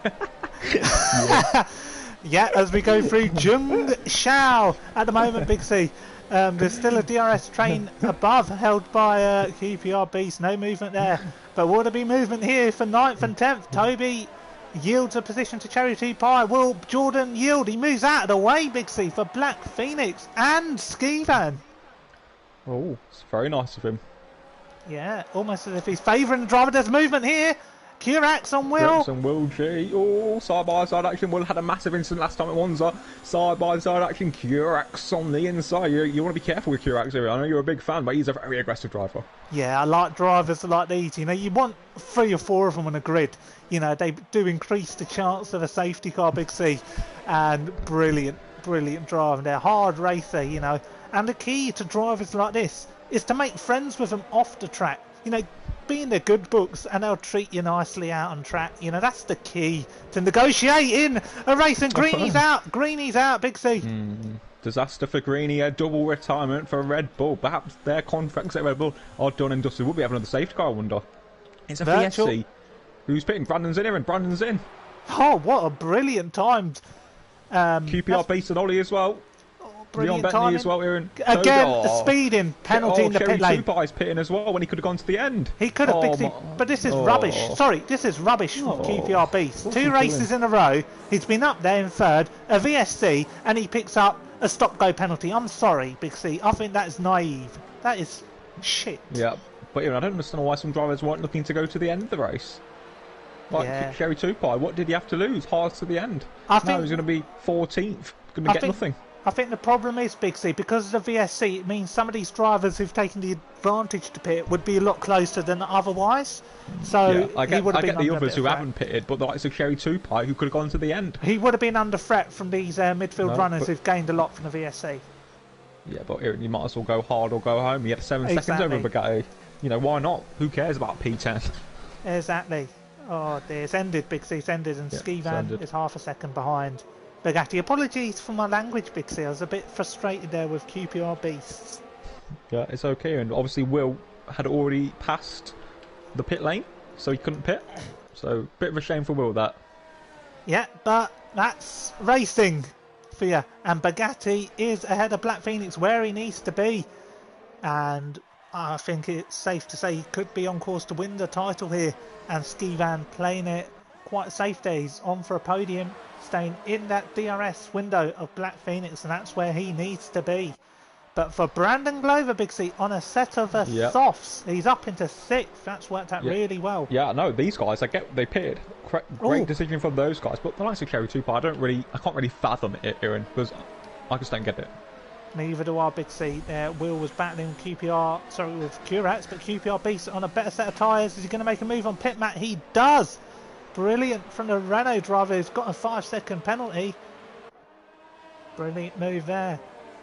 Yeah, as we go through Jung Shao at the moment, Big C. There's still a DRS train above, held by QPR Beast. No movement there. But will there be movement here for 9th and 10th? Toby yields a position to Cherry 2 Pie. Will Jordan yield? He moves out of the way, Big C, for Black Phoenix and Skivan. Oh, it's very nice of him. Yeah, almost as if he's favouring the driver. There's movement here. Curax on Will. Curax on Will G. Oh, side-by-side action. Will had a massive incident last time at Monza. Side-by-side action. Curax on the inside. You want to be careful with Curax here. I know you're a big fan, but he's a very aggressive driver. Yeah, I like drivers like these. You want 3 or 4 of them on a grid. They do increase the chance of a safety car, Big C. And brilliant driving there. Hard racer, And the key to drivers like this is to make friends with them off the track. Be in their good books and they'll treat you nicely out on track. That's the key to negotiating a race. And Greeny's out, Big C. Disaster for Greeny, a double retirement for Red Bull. Perhaps their contracts at Red Bull are done and dusted. Will we have another safety car, I wonder? It's a VSC. Who's pitting? Brandon's in here and Brandon's in. Oh, what a brilliant timed. QPR Beast and Ollie as well. Brilliant timing. As well here again, speeding penalty in the pit lane. Cherry 2 pitting as well when he could have gone to the end. He could have, but this is rubbish. Sorry, this is rubbish from QPR Beast. 2 races in a row. He's been up there in third, a VSC, and he picks up a stop-go penalty. I'm sorry, Big C. I think that is naive. That is shit. Yeah, but I don't understand why some drivers weren't looking to go to the end of the race. Like Sherry Tupai, what did he have to lose? Hard to the end. I think now he's going to be 14th. Going to get nothing. I think the problem is, Big C, because of the VSC, it means some of these drivers who've taken the advantage to pit would be a lot closer than otherwise. So I get the others who haven't pitted, but the likes of Sherry Tupai who could have gone to the end. He would have been under threat from these midfield runners who've gained a lot from the VSC. Yeah, but you might as well go hard or go home. He had 7 seconds over Bugatti. Why not? Who cares about P10? Exactly. Oh dear, it's ended, Big C, it's ended, and Skivan is half a second behind Bugatti. Apologies for my language, Big C. I was a bit frustrated there with QPR beasts. Yeah, it's okay. And obviously Will had already passed the pit lane, so he couldn't pit. So, bit of a shame for Will, that. Yeah, but that's racing for you. And Bugatti is ahead of Black Phoenix where he needs to be. And I think it's safe to say he could be on course to win the title here. And Skivan playing it quite safe there. He's on for a podium, staying in that DRS window of Black Phoenix, and that's where he needs to be. But for Brandon Glover, Big C, on a set of softs, he's up into 6th. That's worked out really well. Yeah, no, these guys, they pitted. Great decision from those guys. But the likes of Cherry Tupai, I can't really fathom it, Aaron, because I just don't get it. Neither do I, Big C. Will was battling with Curax, but QPR beats on a better set of tyres. Is he going to make a move on pit mat? He does! Brilliant from the Renault driver who's got a 5-second penalty. Brilliant move there.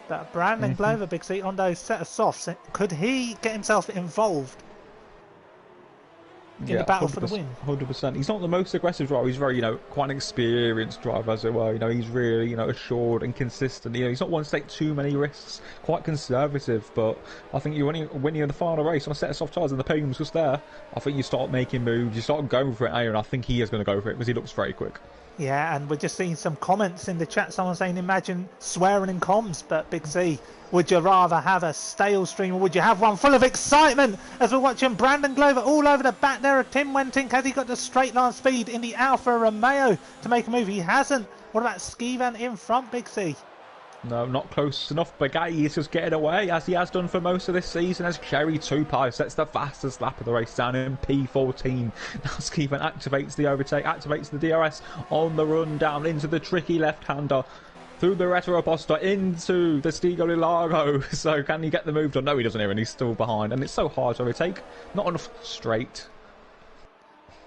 But Brandon Glover, Big C, on those set of softs, could he get himself involved in the battle for the win? 100%. He's not the most aggressive driver. He's very, quite an experienced driver, as it were. He's really, assured and consistent. He's not one to take too many risks. Quite conservative, but I think when you're in the final race on a set of soft tyres and the podium's just there, I think you start making moves. You start going for it, and I think he is going to go for it because he looks very quick. Yeah, and we're just seeing some comments in the chat. Someone saying, imagine swearing in comms, but Big C, would you rather have a stale stream or would you have one full of excitement? As we're watching Brandon Glover all over the back there of Tim Wentink. Has he got the straight line speed in the Alfa Romeo to make a move? He hasn't. What about Skivan in front, Big C? No, not close enough. Bugatti is just getting away, as he has done for most of this season, as Cherry Tupai sets the fastest lap of the race down in P14. Now Skivan activates the overtake, activates the DRS on the run down into the tricky left-hander, through the Retroposta into the Stigoli Largo. So can he get the move done? No, he doesn't even. He's still behind, and it's so hard to overtake. Not enough straight.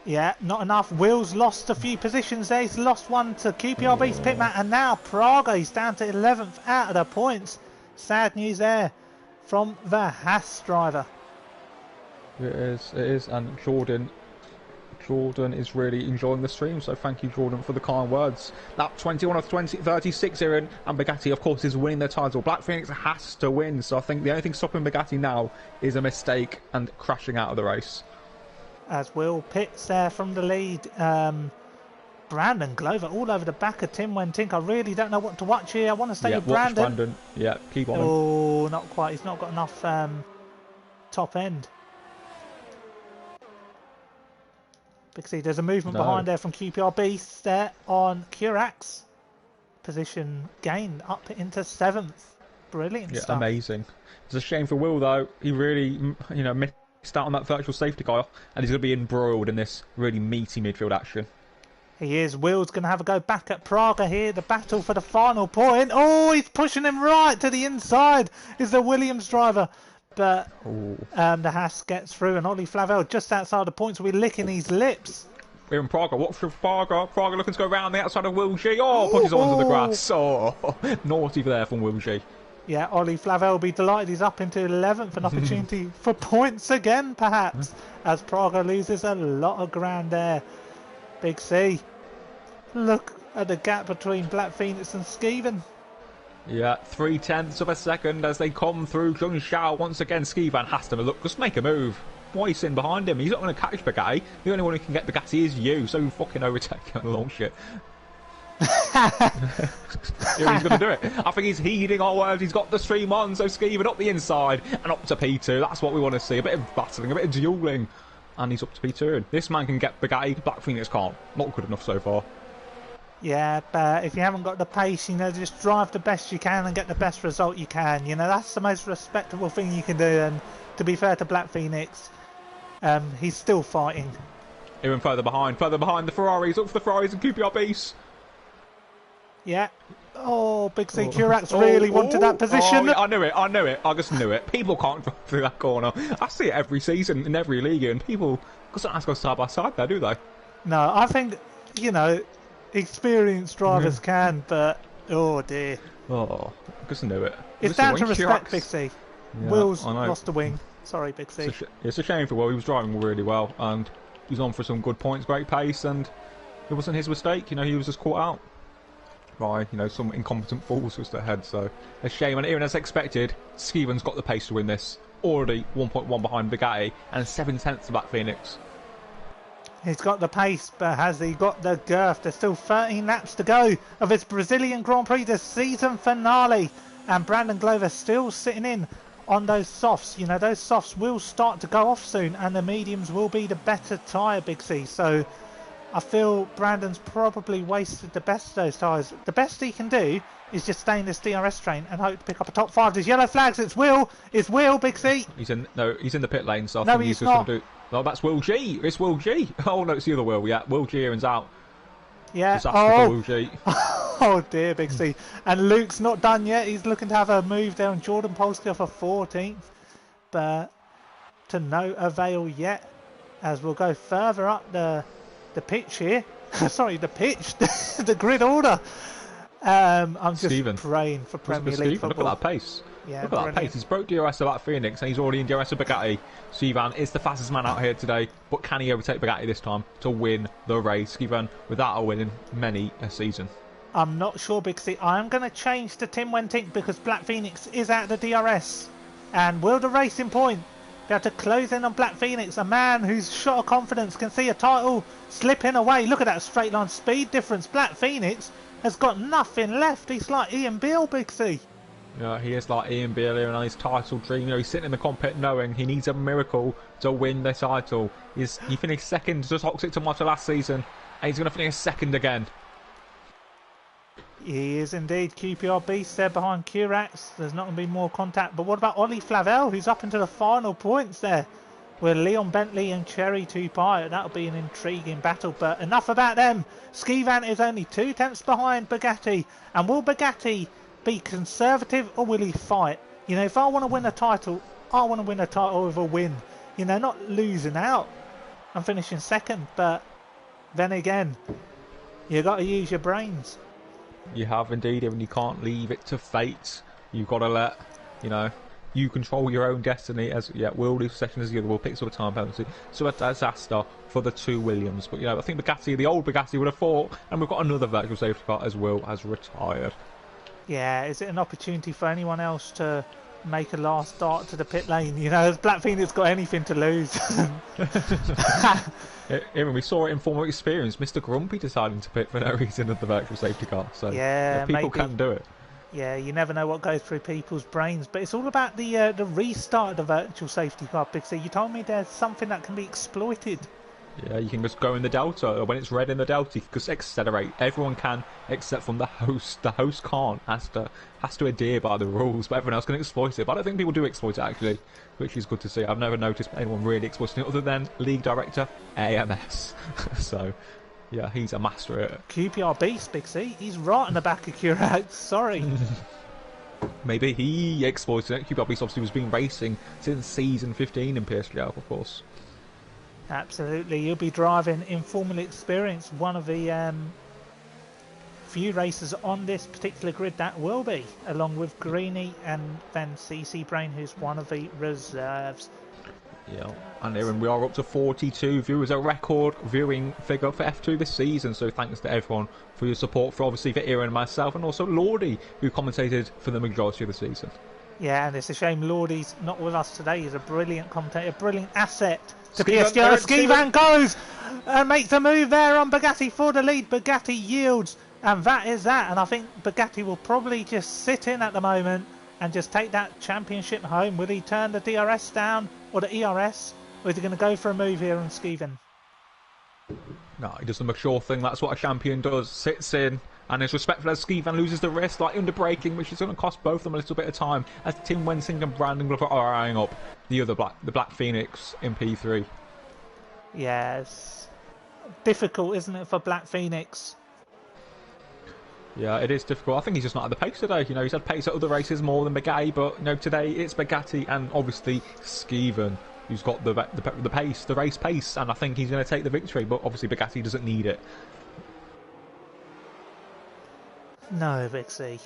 Yeah, not enough. Will's lost a few positions there. He's lost one to QPR beats Pitmat, and now Praga, he's down to 11th out of the points. Sad news there from the Haas driver. It is, and Jordan is really enjoying the stream, so thank you, Jordan, for the kind words. Lap 21 of 36 here, and Bugatti, of course, is winning the title. Black Phoenix has to win, so I think the only thing stopping Bugatti now is a mistake and crashing out of the race. As Will pits there from the lead. Brandon Glover all over the back of Tim Wentink. I really don't know what to watch here. I want to stay with Brandon. Yeah, keep on. Oh, not quite. He's not got enough top end. Because there's a movement behind there from QPR Beast there on Curax. Position gained up into 7th. Brilliant stuff. Amazing. It's a shame for Will, though. He really, missed out on that virtual safety car, and he's going to be embroiled in this really meaty midfield action. He is. Will's going to have a go back at Praga here. The battle for the final point. Oh, he's pushing him right to the inside. Is the Williams driver. But the Haas gets through, and Ollie Flavel just outside the points will be licking his lips. We're in Praga. Watch for Praga. Praga looking to go around the outside of Will G. Oh, pushes onto the grass. Oh, naughty there from Will G. Yeah, Ollie Flavel will be delighted. He's up into 11th, an opportunity for points again, perhaps, as Praga loses a lot of ground there. Big C. Look at the gap between Black Phoenix and Skivan. Yeah, 0.3 of a second as they come through. Jung Shao once again. Skivan has to look. Just make a move. Why are you sitting behind him? He's not going to catch Bugatti. The only one who can get Bugatti is you, so you fucking overtake him and long shit. He's going to do it. I think he's heeding our words. He's got the stream on, so Skivan up the inside and up to P2. That's what we want to see. A bit of battling, a bit of duelling. And he's up to P2. This man can get Bugatti. Black Phoenix can't. Not good enough so far. Yeah, but if you haven't got the pace, you know, just drive the best you can and get the best result you can. You know, that's the most respectable thing you can do. And to be fair to Black Phoenix, he's still fighting. Even further behind the Ferraris. Up for the Ferraris and QPR base. Yeah. Oh, Big C Curax really wanted that position. Yeah, I knew it. I just knew it. People can't drive through that corner. I see it every season in every league, and people don't ask us side by side there, do they? No, I think, you know, experienced drivers can, but oh dear. Oh, I just knew it. It's down to respect, Big C. Yeah, Will's lost the wing. Sorry, Big C. It's a shame for Will. He was driving really well, and he was on for some good points, great pace, and it wasn't his mistake. You know, he was just caught out by, you know, some incompetent fools just ahead. So a shame. And even as expected, Skeevan's got the pace to win this. Already 1.1 behind Bugatti and 7/10 to Black Phoenix. He's got the pace, but has he got the girth? There's still 13 laps to go of his Brazilian Grand Prix, the season finale. And Brandon Glover still sitting in on those softs. You know, those softs will start to go off soon, and the mediums will be the better tyre, Big C. So I feel Brandon's probably wasted the best of those tyres. The best he can do is just stay in this DRS train and hope to pick up a top 5. There's yellow flags. It's Will, Big C. He's in the pit lane, so I think he's just going to do... No, that's Will G. It's Will G. Oh no, it's the other Will. Yeah, Will G is out. Yeah. Will G. Oh dear, Big C. And Luke's not done yet. He's looking to have a move there on Jordan Polsky for 14th, but to no avail yet. As we'll go further up the pitch here. Sorry, the pitch, the grid order. I'm just praying for Premier League football. Look at that pace. Yeah, look at that pace. He's broke DRS to Black Phoenix, and he's already in DRS with Bugatti. Skivan is the fastest man out here today, but can he overtake Bugatti this time to win the race? Skivan without a win in many a season. I'm not sure, Big C. I'm going to change to Tim Wentink because Black Phoenix is out of the DRS. And will the Racing Point be able to close in on Black Phoenix? A man who's shot of confidence can see a title slipping away. Look at that straight line speed difference. Black Phoenix has got nothing left. He's like Ian Beale, Big C. Yeah, he is like Ian Beale here on his title dream. You know, he's sitting in the cockpit knowing he needs a miracle to win the title. He finished second to Toxic Tomato last season, and he's going to finish second again. He is indeed. QPR beast there behind Curax. There's not going to be more contact. But what about Ollie Flavel, who's up into the final points there with Leon Bentley and Cherry Tupai? That'll be an intriguing battle. But enough about them. Skivan is only 2 tenths behind Bugatti. And will Bugatti be conservative or will he fight? You know, if I want to win a title, I want to win a title with a win. You know, not losing out and finishing second. But then again, you got to use your brains. You have indeed, and you can't leave it to fate. You've got to let, you know, you control your own destiny. As Will leaves session as the other. Will picks up a time penalty. So a disaster for the two Williams. But you know, I think Bugatti, the old Bugatti, would have fought, and we've got another virtual safety car as Will has retired. Yeah, is it an opportunity for anyone else to make a last start to the pit lane? You know, has Black Phoenix got anything to lose? Even we saw it in former experience, Mr. Grumpy deciding to pit for no reason at the virtual safety car. So yeah, people can do it. Yeah, you never know what goes through people's brains, but it's all about the restart of the virtual safety car. Because you told me there's something that can be exploited. Yeah, you can just go in the delta. When it's red in the delta, you can just accelerate. Everyone can, except from the host. The host can't. Has to adhere by the rules, but everyone else can exploit it. But I don't think people do exploit it, actually, which is good to see. I've never noticed anyone really exploiting it other than League Director AMS. So, yeah, he's a master at it. QPR beast, Big C. He's right in the back of Curax. Sorry. Maybe he exploited it. QPR beast obviously was been racing since season 15 in PSGL, of course. Absolutely, you'll be driving in Formula Experience, one of the few racers on this particular grid that will be, along with Greeny and then CC Brain, who's one of the reserves. Yeah, and Aaron, we are up to 42 viewers, a record viewing figure for F2 this season, so thanks to everyone for your support, for obviously for Aaron and myself, and also Lordy, who commentated for the majority of the season. Yeah, and it's a shame Lordy's not with us today. He's a brilliant commentator, a brilliant asset to PSGL. Skivan goes and makes a move there on Bugatti for the lead. Bugatti yields, and that is that. And I think Bugatti will probably just sit in at the moment and just take that championship home. Will he turn the DRS down or the ERS, or is he going to go for a move here on Skivan? No, he does the mature thing. That's what a champion does. Sits in and is respectful as Skivan loses the wrist, like under braking, which is going to cost both of them a little bit of time. As Tim Wensing and Brandon Glover are eyeing up the Black Phoenix in P3. Yes, difficult, isn't it, for Black Phoenix? Yeah, it is difficult. I think he's just not at the pace today. You know, he's had pace at other races more than Bugatti, but you know, today it's Bugatti and obviously Skivan who's got the pace, the race pace, and I think he's going to take the victory. But obviously Bugatti doesn't need it. No, Big C.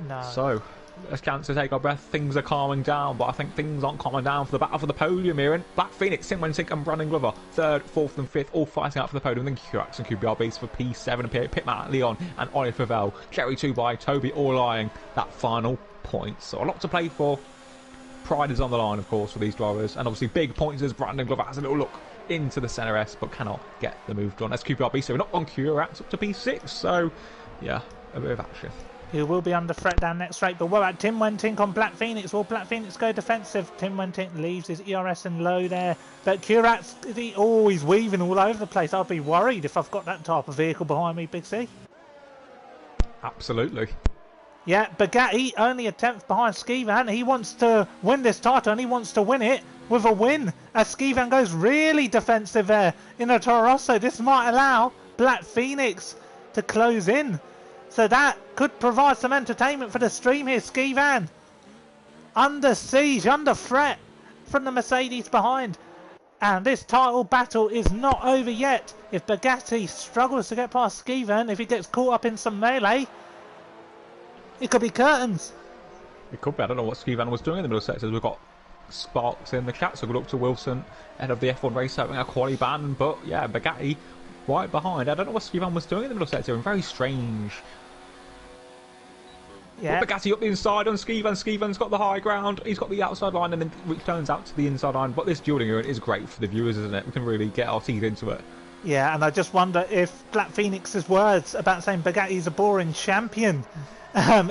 No. So, a chance to take our breath. Things are calming down, but I think things aren't calming down for the battle for the podium here. And Black Phoenix, Tim Wensink and Brandon Glover, 3rd, 4th and 5th, all fighting out for the podium. Then QX and QBRBs for P7 and Pitmat, Leon and Oliver Vell. Jerry 2 by Toby all eyeing that final point. So a lot to play for. Pride is on the line, of course, for these drivers. And obviously big points as Brandon Glover has a little look into the centre S, but cannot get the move done. As QPRB, so we're not on QX up to P6. So, yeah, a bit of action. Who will be under threat down next straight. But what about Tim Wentink on Black Phoenix? Will Black Phoenix go defensive? Tim Wentink leaves his ERS in low there. But Kurat's, he's weaving all over the place. I'd be worried if I've got that type of vehicle behind me, Big C. Absolutely. Yeah, Bugatti only a 10th behind Skivan. He wants to win this title and he wants to win it with a win. As Skivan goes really defensive there in a Toro Rosso. This might allow Black Phoenix to close in. So that could provide some entertainment for the stream here. Skivan under siege, under threat from the Mercedes behind. And this title battle is not over yet. If Bugatti struggles to get past Skivan, if he gets caught up in some melee, it could be curtains. It could be. I don't know what Skivan was doing in the middle sectors. We've got Sparks in the chat, so good luck to Wilson, head of the F1 race, having a quali ban. But yeah, Bugatti right behind. I don't know what Skivan was doing in the middle sector. Very strange. Yeah. But Bugatti up the inside on Skivan. Skivan's got the high ground. He's got the outside line and then returns out to the inside line. But this dueling is great for the viewers, isn't it? We can really get our teeth into it. Yeah, and I just wonder if Black Phoenix's words about saying Bugatti's a boring champion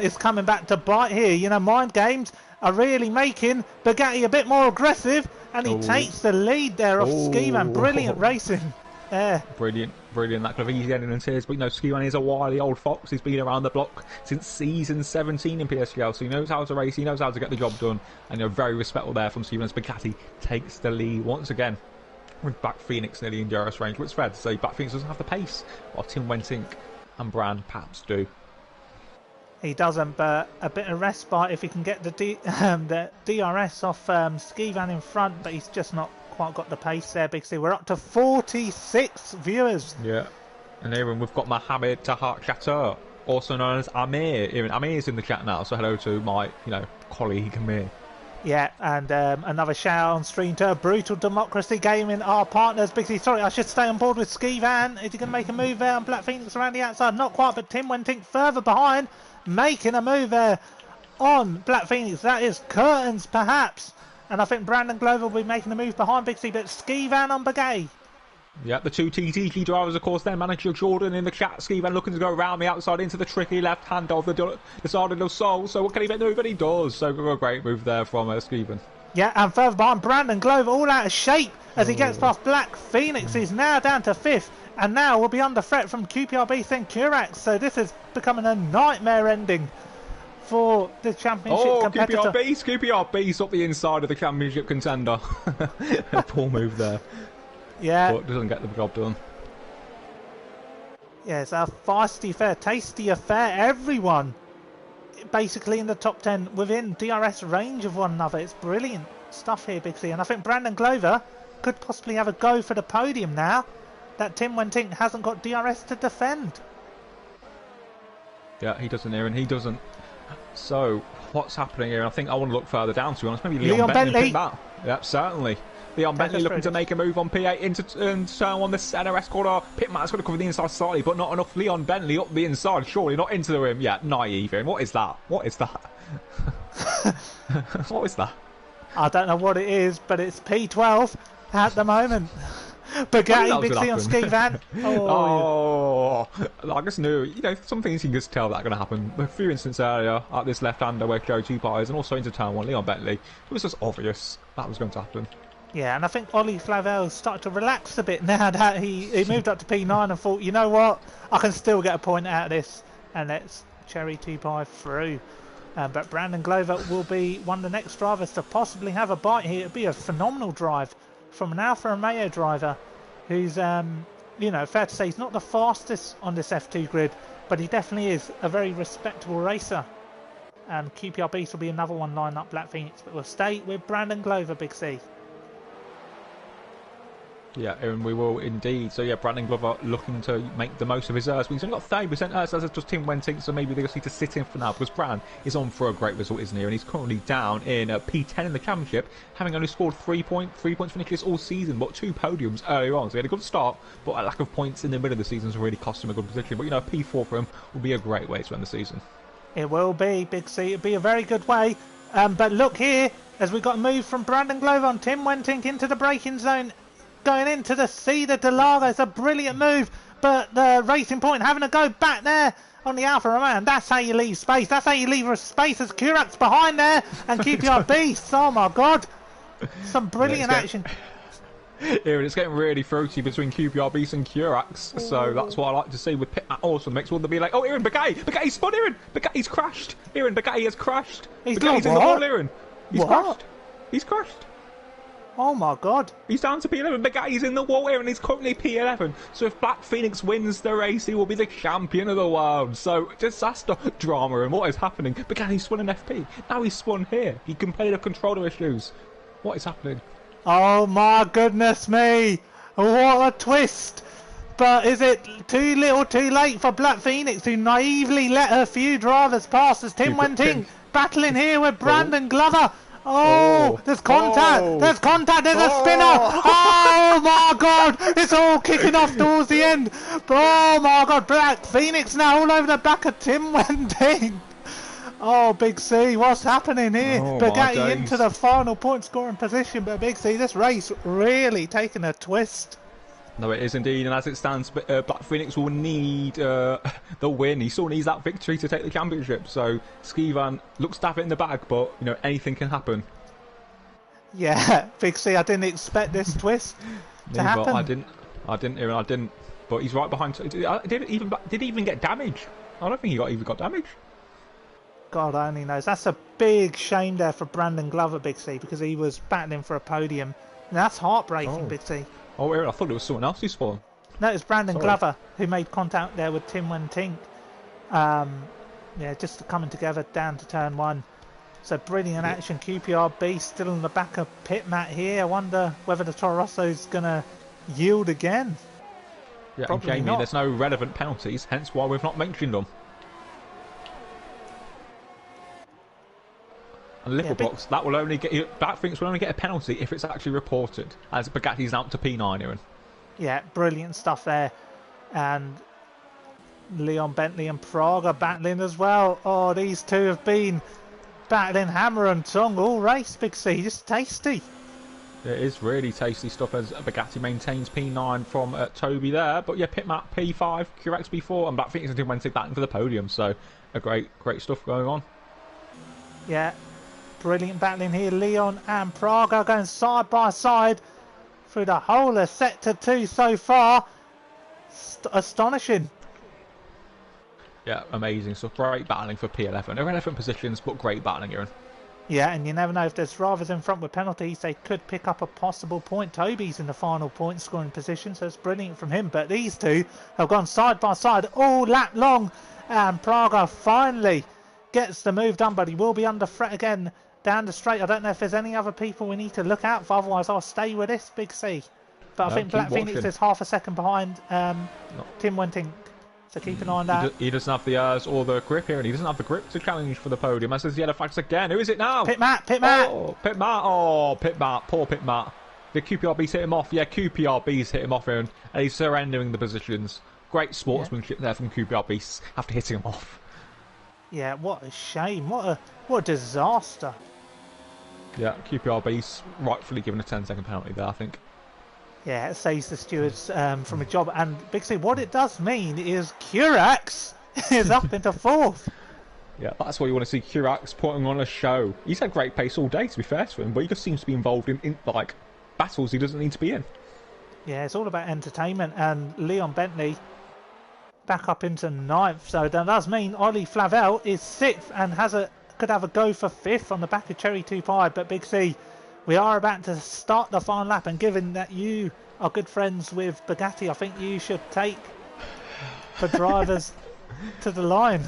is coming back to bite here. You know, mind games are really making Bugatti a bit more aggressive, and he takes the lead there off Skivan. Brilliant racing. Brilliant. That could have easily ended in tears. But you know, Skivan is a wily old fox. He's been around the block since season 17 in PSGL, so he knows how to race, he knows how to get the job done, and you're very respectful there from Skivan as Bugatti takes the lead once again. With Black Phoenix nearly in DRS range, but it's fair to say Black Phoenix doesn't have the pace, while Tim Wentink and Brand perhaps do. He doesn't, but a bit of respite if he can get the DRS off Skivan in front, but he's just not quite got the pace there, Big C. We're up to 46 viewers. Yeah, and even we've got Mohamed Tahar Chateau, also known as Amir. Even Amir's in the chat now, so hello to my, colleague Amir. Yeah, and another shout on stream to Brutal Democracy Gaming, our partners. Big C, sorry, I should stay on board with Skivan. Is he going to make a move there on Black Phoenix around the outside? Not quite, but Tim Wentink further behind, making a move there on Black Phoenix. That is curtains, perhaps. And I think Brandon Glover will be making a move behind Big C, but Skivan on Bugatti. Yeah, the two TTG drivers, of course, their manager Jordan in the chat. Skivan looking to go around the outside into the tricky left hand of the side of the soul. So what can he make the move? And he does. So a great move there from Skivan. Yeah, and further behind, Brandon Glover all out of shape as he gets past Black Phoenix. He's now down to 5th. And now will be under threat from QPRB Thinkurax. So this is becoming a nightmare ending for the championship competitor. QPRB's up the inside of the championship contender. Poor move there. Yeah. But doesn't get the job done. Yeah, it's a feisty affair, tasty affair. Everyone basically in the top 10 within DRS range of one another. It's brilliant stuff here, Big C. And I think Brandon Glover could possibly have a go for the podium now that Tim Wentink hasn't got DRS to defend. Yeah, he doesn't here, and he doesn't. So, what's happening here? I think I want to look further down, to be honest. Maybe Leon Bentley. Yeah, certainly. Leon Bentley looking to make a move on P8 into turn on the centre S corner. Pitman's going to cover the inside slightly, but not enough. Leon Bentley up the inside, surely not into the rim. Yeah, naive here. What is that? What is that? What is that? I don't know what it is, but it's P12 at the moment. Bugatti, Big C on Skivan. I just knew, some things you can just tell that are going to happen. A few instances earlier at this left-hander where Joe Two Pies and also into turn 1, Leon Bentley. It was just obvious that was going to happen. Yeah, and I think Ollie Flavel's started to relax a bit now that he moved up to P9 and thought, you know what, I can still get a point out of this, and let's cherry 2-5 through. But Brandon Glover will be one of the next drivers to possibly have a bite here. It'll be a phenomenal drive from an Alfa Romeo driver who's, you know, fair to say he's not the fastest on this F2 grid, but he definitely is a very respectable racer. QPR Beast will be another one lined up, Black Phoenix, but we'll stay with Brandon Glover, Big C. Yeah, and we will indeed. So yeah, Brandon Glover looking to make the most of his Urs. He's only got 30% Urs, as just Tim Wenting, so maybe they just need to sit in for now, because Brand is on for a great result, isn't he? And he's currently down in P10 in the championship, having only scored 3 points for Nicholas all season, but 2 podiums earlier on. So he had a good start, but a lack of points in the middle of the season has really cost him a good position. But you know, P4 for him will be a great way to end the season. It will be, Big C. It'll be a very good way. But look here, as we got a move from Brandon Glover on Tim Wenting into the braking zone, going into the Cedar de Lago. It's a brilliant move, but the Racing Point having to go back there on the Alfa Romeo, and that's how you leave space. That's how you leave space as Kurak's behind there and QPR Beast. Oh my God, some brilliant action. Here, it's getting really fruity between QPR Beast and Curax, so that's what I like to see with Pit Matt also makes one to be like, oh, Aaron Bugatti spun, Aaron Bugatti's crashed, Aaron Bugatti has crashed, Bugatti's in the wall, Aaron, he's crashed. Oh my God. He's down to P11. Bugatti's in the wall here and he's currently P11. So if Black Phoenix wins the race, he will be the champion of the world. So disaster drama and what is happening? Bugatti's spun an FP. Now he's spun here. He complained of controller issues. What is happening? Oh my goodness me. What a twist. But is it too little too late for Black Phoenix, who naively let a few drivers pass as Tim Wenting battling here with Brandon Glover? Oh, there's contact! There's contact! There's a spinner! Oh my God! It's all kicking off towards the end! Oh my God! Black Phoenix now all over the back of Tim Wenting! Oh, Big C, what's happening here? Bugatti into the final point scoring position, but Big C, this race really taking a twist. No, it is indeed, and as it stands, Black Phoenix will need the win. He still needs that victory to take the championship. So Skivan looks to have it in the bag, but you know anything can happen. Yeah, Big C, I didn't expect this twist to happen. I didn't. But he's right behind. Did he even get damage? I don't think he even got damage. God only knows. That's a big shame there for Brandon Glover, Big C, because he was battling for a podium. And that's heartbreaking, Big C. Oh, I thought it was someone else who spawned. No, it was Brandon Glover who made contact there with Tim Wenting. Yeah, just coming together down to turn 1. So brilliant action. QPR Beast still on the back of Pit Matt here. I wonder whether the Toro Rosso's going to yield again. Yeah, Probably and Jamie, not. there's no relevant penalties, hence why we've not mentioned them. And Little Box, that will only get Black Phoenix will only get a penalty if it's actually reported, as Bugatti's out to P9, Aaron. Yeah, brilliant stuff there. And Leon Bentley and Prague are battling as well. Oh, these two have been battling hammer and tongue all race, Big C. Just tasty. It is really tasty stuff as Bugatti maintains P9 from Toby there. But yeah, Pitmat P5, Curax P4, and Black Phoenix and Tim Wenting battling for the podium. So a great stuff going on. Yeah, brilliant battling here. Leon and Prague are going side by side through the whole of Sector 2 so far. Astonishing. Yeah, amazing stuff. Great battling for P11. They're in different positions, but great battling, Aaron. Yeah, and you never know, if there's drivers in front with penalties, they could pick up a possible point. Toby's in the final point scoring position, so it's brilliant from him. But these two have gone side by side all lap long, and Praga finally gets the move done, but he will be under threat again down the straight. I don't know if there's any other people we need to look out for, otherwise I'll stay with this, Big C. But I think Black Phoenix is half a second behind Tim Wenting. So keep an eye on that. He doesn't have the or the grip here, and he doesn't have the grip to challenge for the podium. As says yellow flags again. Who is it now? Pit Matt. Oh, Pit Matt. Oh, Pit Matt. Poor Pit Matt. The QPRB's hit him off. Yeah, QPRB's hit him off here, and he's surrendering the positions. Great sportsmanship there from QPRB after hitting him off. Yeah, what a shame. What a disaster. Yeah, QPRB's rightfully given a 10-second penalty there, I think. Yeah, it saves the stewards from a job. And Big C, what it does mean is Curax is up into 4th. Yeah, that's what you want to see, Curax putting on a show. He's had great pace all day, to be fair to him, but he just seems to be involved in like battles he doesn't need to be in. Yeah, it's all about entertainment, and Leon Bentley back up into 9th, so that does mean Ollie Flavel is 6th and could have a go for 5th on the back of Cherry 2 Pie. But Big C, we are about to start the final lap, and given that you are good friends with Bugatti, I think you should take the drivers to the line.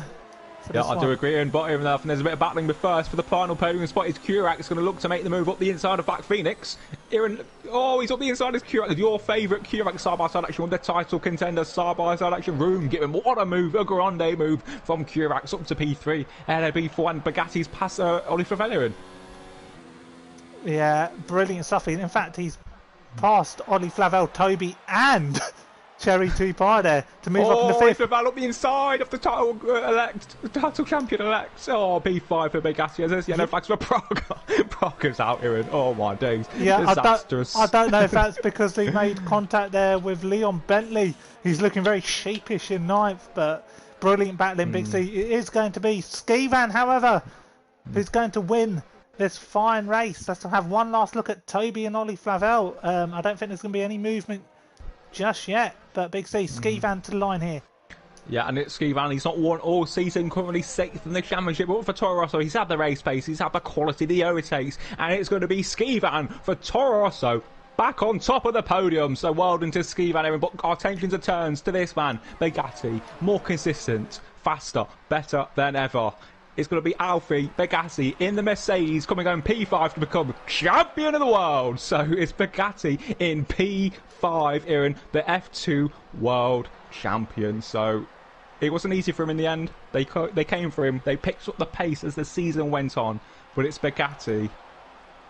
Yeah, I do agree, and bottom enough, and there's a bit of battling, but first for the final podium spot is Kurak's going to look to make the move up the inside of Black Phoenix. Aaron, oh, he's up the inside of Kurak, your favourite Kurak side-by-side action, the title contender side-by-side action room. Give him what a move, a grande move from Kurak's up to P3, ahead of B4, and Bugatti's past Ollie Flavel. Yeah, brilliant stuff. In fact, he's passed Ollie Flavel, Toby, and Cherry 2 Pie there to move up in the 5th. Flavel up the inside of the title title champion elect. Oh, P5 for Bugatti. There's yellow flags for Praga. Praga's out here, and oh my days. Yeah, disastrous. I don't know if that's because he made contact there with Leon Bentley. He's looking very sheepish in 9th, but brilliant battling, Big C. It is going to be Skivan, however, who's going to win this fine race. Let's have one last look at Toby and Ollie Flavel. I don't think there's going to be any movement just yet, but Big C, Skivan to the line here. Yeah, and it's Skivan. He's not won all season, currently 6th in the championship. But for Toro Rosso, he's had the race pace, he's had the quality, the overtakes, and it's going to be Skivan for Toro Rosso back on top of the podium. So well done to Skivan, Aaron. But our attention turns to this man, Bugatti, more consistent, faster, better than ever. It's going to be Alfie Bugatti in the Mercedes coming home P5 to become champion of the world. So it's Bugatti in P5, Aaron, the F2 world champion. So it wasn't easy for him in the end. They came for him. They picked up the pace as the season went on. But it's Bugatti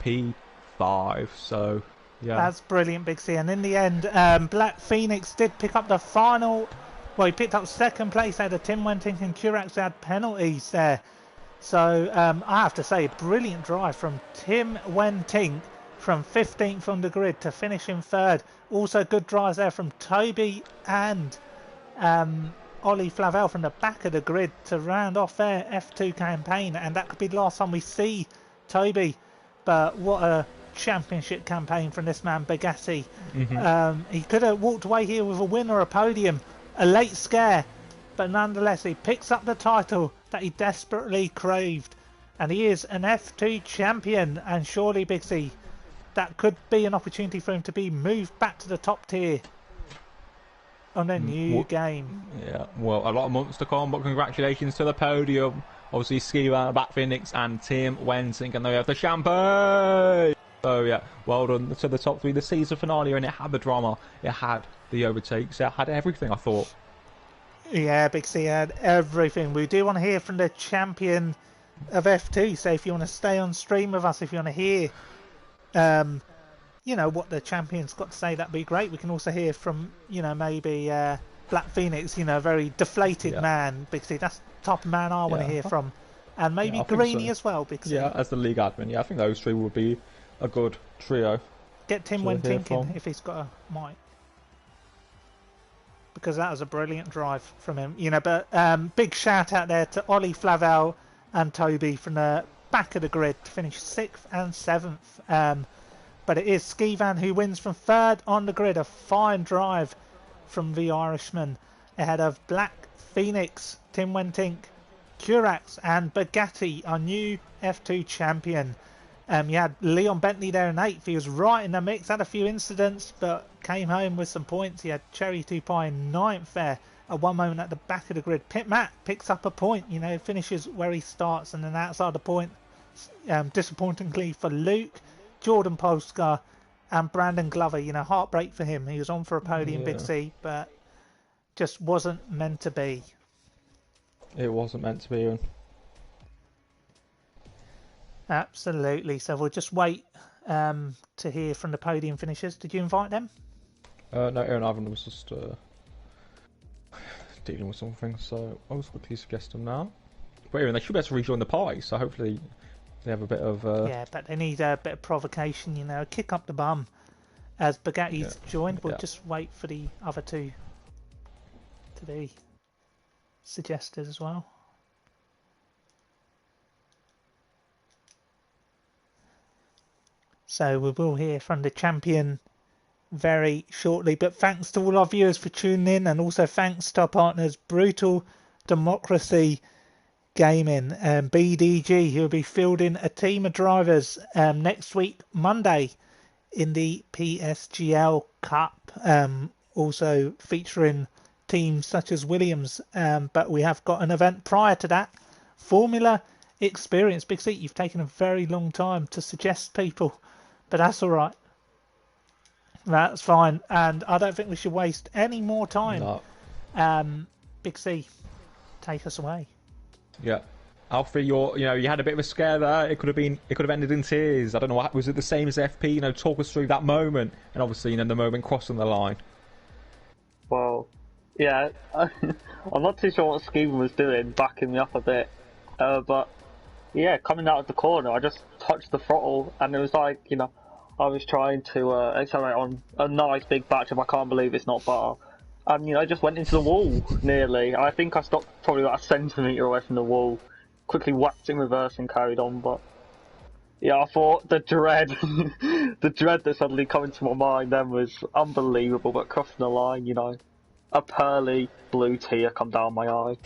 P5. So, yeah. That's brilliant, Big C. And in the end, Black Phoenix did pick up the final. Well, he picked up 2nd place out of Tim Wentink and Kurax had penalties there. So I have to say, brilliant drive from Tim Wentink from 15th on the grid to finish in 3rd. Also good drives there from Toby and Ollie Flavel from the back of the grid to round off their F2 campaign. And that could be the last time we see Toby. But what a championship campaign from this man, Bugatti. He could have walked away here with a win or a podium. A late scare, but nonetheless he picks up the title that he desperately craved, and he is an F2 champion. And surely, Big C, that could be an opportunity for him to be moved back to the top tier on a new game. Yeah, well, a lot of months to come, but congratulations to the podium. Obviously, Skivan, Black Phoenix, and Tim Wentink, and they have the champagne. So yeah, well done to the top 3. The season finale, and it had the drama, it had the overtakes, it had everything, I thought. Yeah, Big C had everything. We do want to hear from the champion of F2, so if you want to stay on stream with us, if you want to hear you know, what the champion's got to say, that'd be great. We can also hear from, you know, maybe Black Phoenix, you know, a very deflated man, Big C. That's the type of man I want to hear from. And maybe Greeny as well, Big C. Yeah, as the league admin, yeah, I think those 3 would be a good trio. Get Tim Wentink in if he's got a mic, because that was a brilliant drive from him, you know. But big shout out there to Ollie Flavel and Toby from the back of the grid to finish 6th and 7th. But it is Skivan who wins from 3rd on the grid. A fine drive from the Irishman ahead of Black Phoenix, Tim Wentink, Kurax and Bugatti, our new F2 champion. You had Leon Bentley there in 8th. He was right in the mix, had a few incidents, but came home with some points. He had Cherry 2 Pie in 9th there at one moment at the back of the grid. Pit Matt picks up a point, you know, finishes where he starts and then outside the point. Disappointingly for Luke, Jordan Polska and Brandon Glover, you know, heartbreak for him. He was on for a podium, Big C, but just wasn't meant to be. It wasn't meant to be. Absolutely. So we'll just wait to hear from the podium finishers. Did you invite them? No, Aaron Ivan was just dealing with something, so I'll just quickly suggest them now. But Aaron, they should be able to rejoin the party, so hopefully they have a bit of... Yeah, but they need a bit of provocation, you know, kick up the bum. As Bugatti's joined, we'll just wait for the other 2 to be suggested as well. So we will hear from the champion very shortly. But thanks to all our viewers for tuning in, and also thanks to our partners Brutal Democracy Gaming and BDG, who will be fielding a team of drivers next week, Monday, in the PSGL Cup. Also featuring teams such as Williams. But we have got an event prior to that. Formula Experience. Big C, you've taken a very long time to suggest people, but that's all right. That's fine, and I don't think we should waste any more time. No. Big C, take us away. Yeah. Alfie, you had a bit of a scare there. It could have ended in tears. I don't know, was it the same as FP? Talk us through that moment, and obviously, the moment crossing the line. Well, yeah, I'm not too sure what Skeevan was doing, backing me up a bit, but yeah, coming out of the corner, I just touched the throttle, and it was like, I was trying to accelerate on a nice big batch of I can't believe it's not butter, and I just went into the wall nearly. I think I stopped probably about a centimetre away from the wall, quickly whacked in reverse and carried on. But yeah, I thought the dread, the dread that suddenly come into my mind then was unbelievable. But crossing the line, a pearly blue tear come down my eye.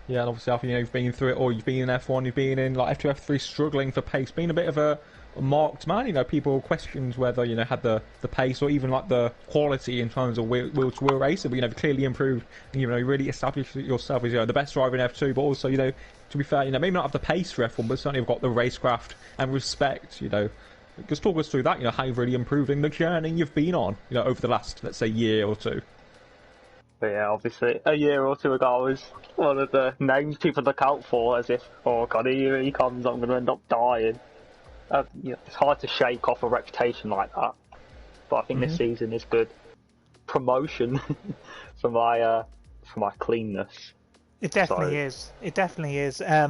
Yeah, and obviously, Alfie, you've been through it all. You've been in F1, you've been in F2, F3, struggling for pace, being a bit of a marked man. People questioned whether had the pace or even the quality in terms of wheel-to-wheel racing. But you've clearly improved. And, you really established yourself as the best driver in F2. But also, to be fair, maybe not have the pace for F1, but certainly have got the racecraft and respect. Just talk us through that. How you've really improved in the journey you've been on. Over the last, let's say, year or two. But yeah, obviously, a year or two ago, I was one of the names people look out for, as if, oh god, here he comes, I'm going to end up dying. It's hard to shake off a reputation like that, but I think this season is good promotion for my cleanness. It definitely is. It definitely is. I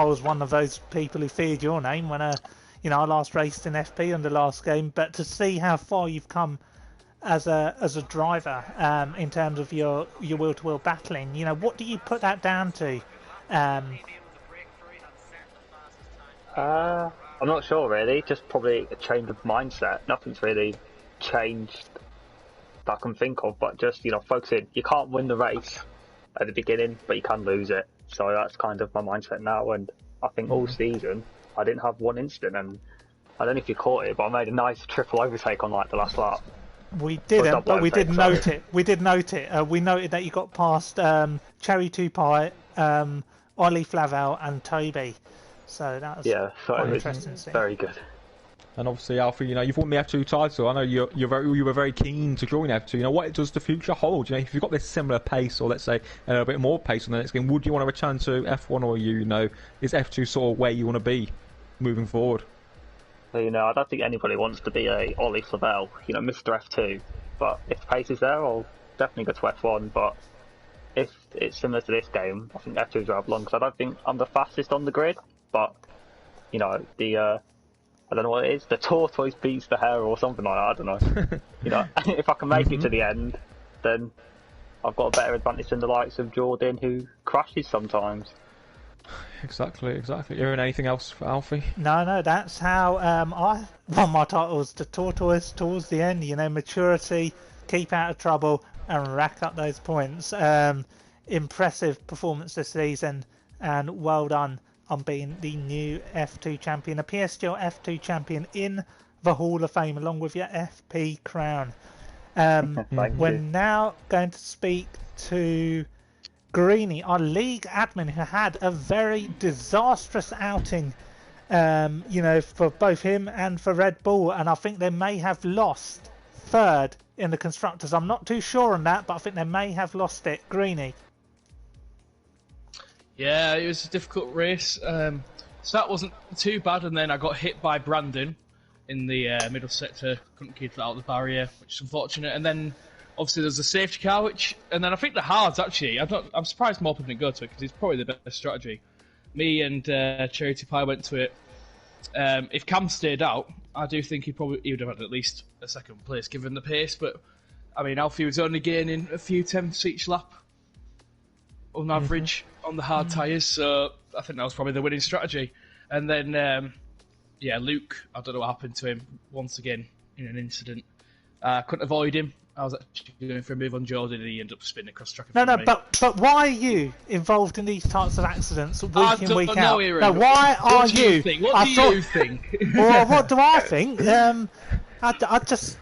was one of those people who feared your name when I last raced in FP on the last game. But to see how far you've come as a driver in terms of your wheel-to-wheel battling, what do you put that down to? I'm not sure really, just probably a change of mindset. Nothing's really changed that I can think of, but just, focusing. You can't win the race at the beginning, but you can lose it. So that's kind of my mindset now, and I think all season I didn't have one incident, and I don't know if you caught it, but I made a nice triple overtake on the last lap. We didn't, but we did note it. We did note it. We noted that you got past Cherry Tupai, Ollie Flavel, and Toby. So that was quite interesting to see. Very good. And obviously, Alfie, you've won the F2 title. I know you were very keen to join F2. What does the future hold? If you've got this similar pace, or let's say a little bit more pace on the next game, would you want to return to F1, or is F2 sort of where you want to be moving forward? I don't think anybody wants to be a Ollie Flavel, Mr. F2. But if the pace is there, I'll definitely go to F1. But if it's similar to this game, I think F2 is where I belong, because I don't think I'm the fastest on the grid. But I don't know what it is. The tortoise beats the hare, or something like that. I don't know. If I can make it to the end, then I've got a better advantage than the likes of Jordan, who crashes sometimes. Exactly. Hearing anything else for Alfie? No, that's how I won my titles. The tortoise towards the end. Maturity, keep out of trouble, and rack up those points. Impressive performance this season, and well done on being the new F2 champion, a PSGL F2 champion in the Hall of Fame, along with your FP crown. We're now going to speak to Greeny, our league admin, who had a very disastrous outing, for both him and for Red Bull, and I think they may have lost third in the constructors. I'm not too sure on that, but I think they may have lost it. Greeny. Yeah, it was a difficult race. So that wasn't too bad, and then I got hit by Brandon in the middle sector. Couldn't keep it out of the barrier, which is unfortunate. And then obviously there's a safety car, and then I think the hards actually. I'm surprised more people didn't go to it, because it's probably the best strategy. Me and Charity Pie went to it. If Cam stayed out, I do think he would have had at least a second place given the pace. But I mean, Alfie was only gaining a few tenths each lap on average on the hard tyres, so I think that was probably the winning strategy. And then yeah, Luke, I don't know what happened to him once again in an incident. Couldn't avoid him. I was actually going for a move on Jordan and he ended up spinning across track. No, but why are you involved in these types of accidents week in, week out? Aaron, no, why are what do you think? What do you think? Well, what do I think? I just,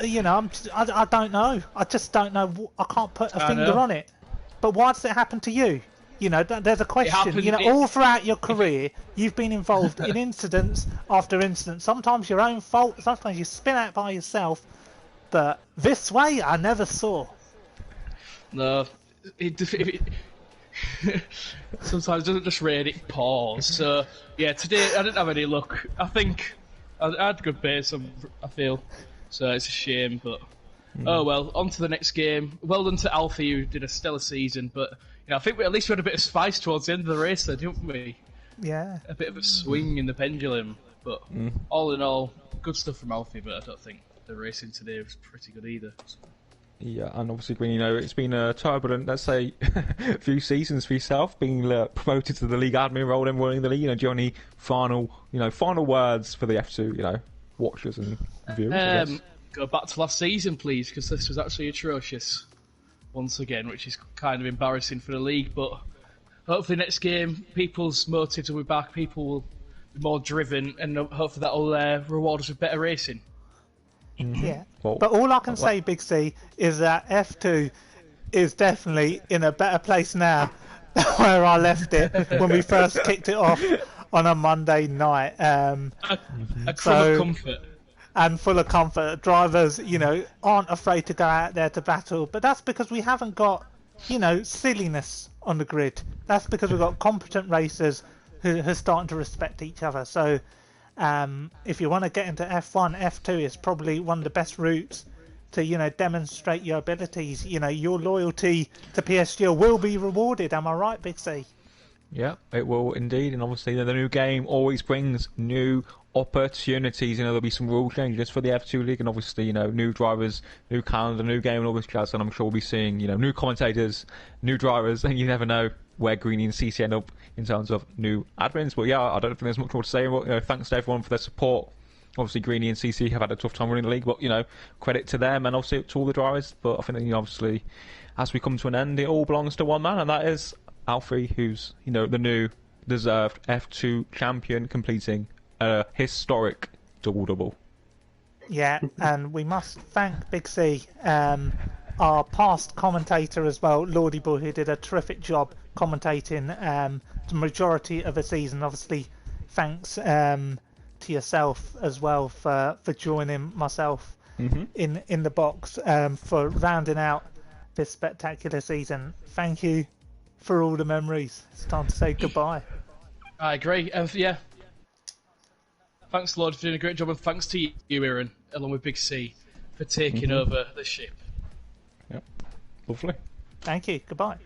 you know, I don't know. I just don't know. I can't put a finger on it. But why does it happen to you? You know, there's a question. You know, all throughout your career, you've been involved in incidents after incident. Sometimes your own fault. Sometimes you spin out by yourself. But this way, I never saw. No, sometimes it doesn't just rain, it pours. So, yeah, today I didn't have any luck. I think I had good base, I feel. So it's a shame, but oh well, on to the next game. Well done to Alfie, who did a stellar season, but you know, I think at least we had a bit of spice towards the end of the race there, didn't we? Yeah. A bit of a swing in the pendulum, but all in all, good stuff from Alfie, but I don't think the racing today was pretty good either. Yeah, and obviously, Green, you know, it's been a turbulent, let's say, few seasons for yourself, being promoted to the league admin role and winning the league. You know, do you have any final words for the F2, you know, watchers and viewers? Go back to last season, please, because this was actually atrocious once again, which is kind of embarrassing for the league. But hopefully, next game, people's motives will be back, people will be more driven, and hopefully that will reward us with better racing. Yeah, well, but all I can say, Big C, is that F2 is definitely in a better place now where I left it when we first kicked it off on a Monday night. Full of comfort. And full of comfort. Drivers, you know, aren't afraid to go out there to battle, but that's because we haven't got, you know, silliness on the grid. That's because we've got competent racers who are starting to respect each other. So if you want to get into F1, F2 is probably one of the best routes to, you know, demonstrate your abilities. You know, your loyalty to PSGL will be rewarded. Am I right, Big C? Yeah, it will indeed. And obviously, the new game always brings new opportunities. You know, there'll be some rule changes for the F2 League, and obviously, you know, new drivers, new calendar, new game, and all this jazz. And I'm sure we'll be seeing, you know, new commentators, new drivers, and you never know where Greenie and CC end up in terms of new admins. But yeah, I don't think there's much more to say. But, you know, thanks to everyone for their support. Obviously, Greenie and CC have had a tough time winning the league, but, you know, credit to them and obviously to all the drivers. But I think that, you know, obviously, as we come to an end, it all belongs to one man, and that is Alfie, who's, you know, the new deserved F2 champion, completing a historic double-double. Yeah, and we must thank Big C, our past commentator as well, Lordy Boy, who did a terrific job commentating the majority of the season. Obviously, thanks to yourself as well for joining myself in the box for rounding out this spectacular season. Thank you for all the memories. It's time to say goodbye. I agree. Yeah. Thanks, Lord, for doing a great job, and thanks to you, Aaron, along with Big C, for taking over the ship. Yep. Lovely. Thank you. Goodbye.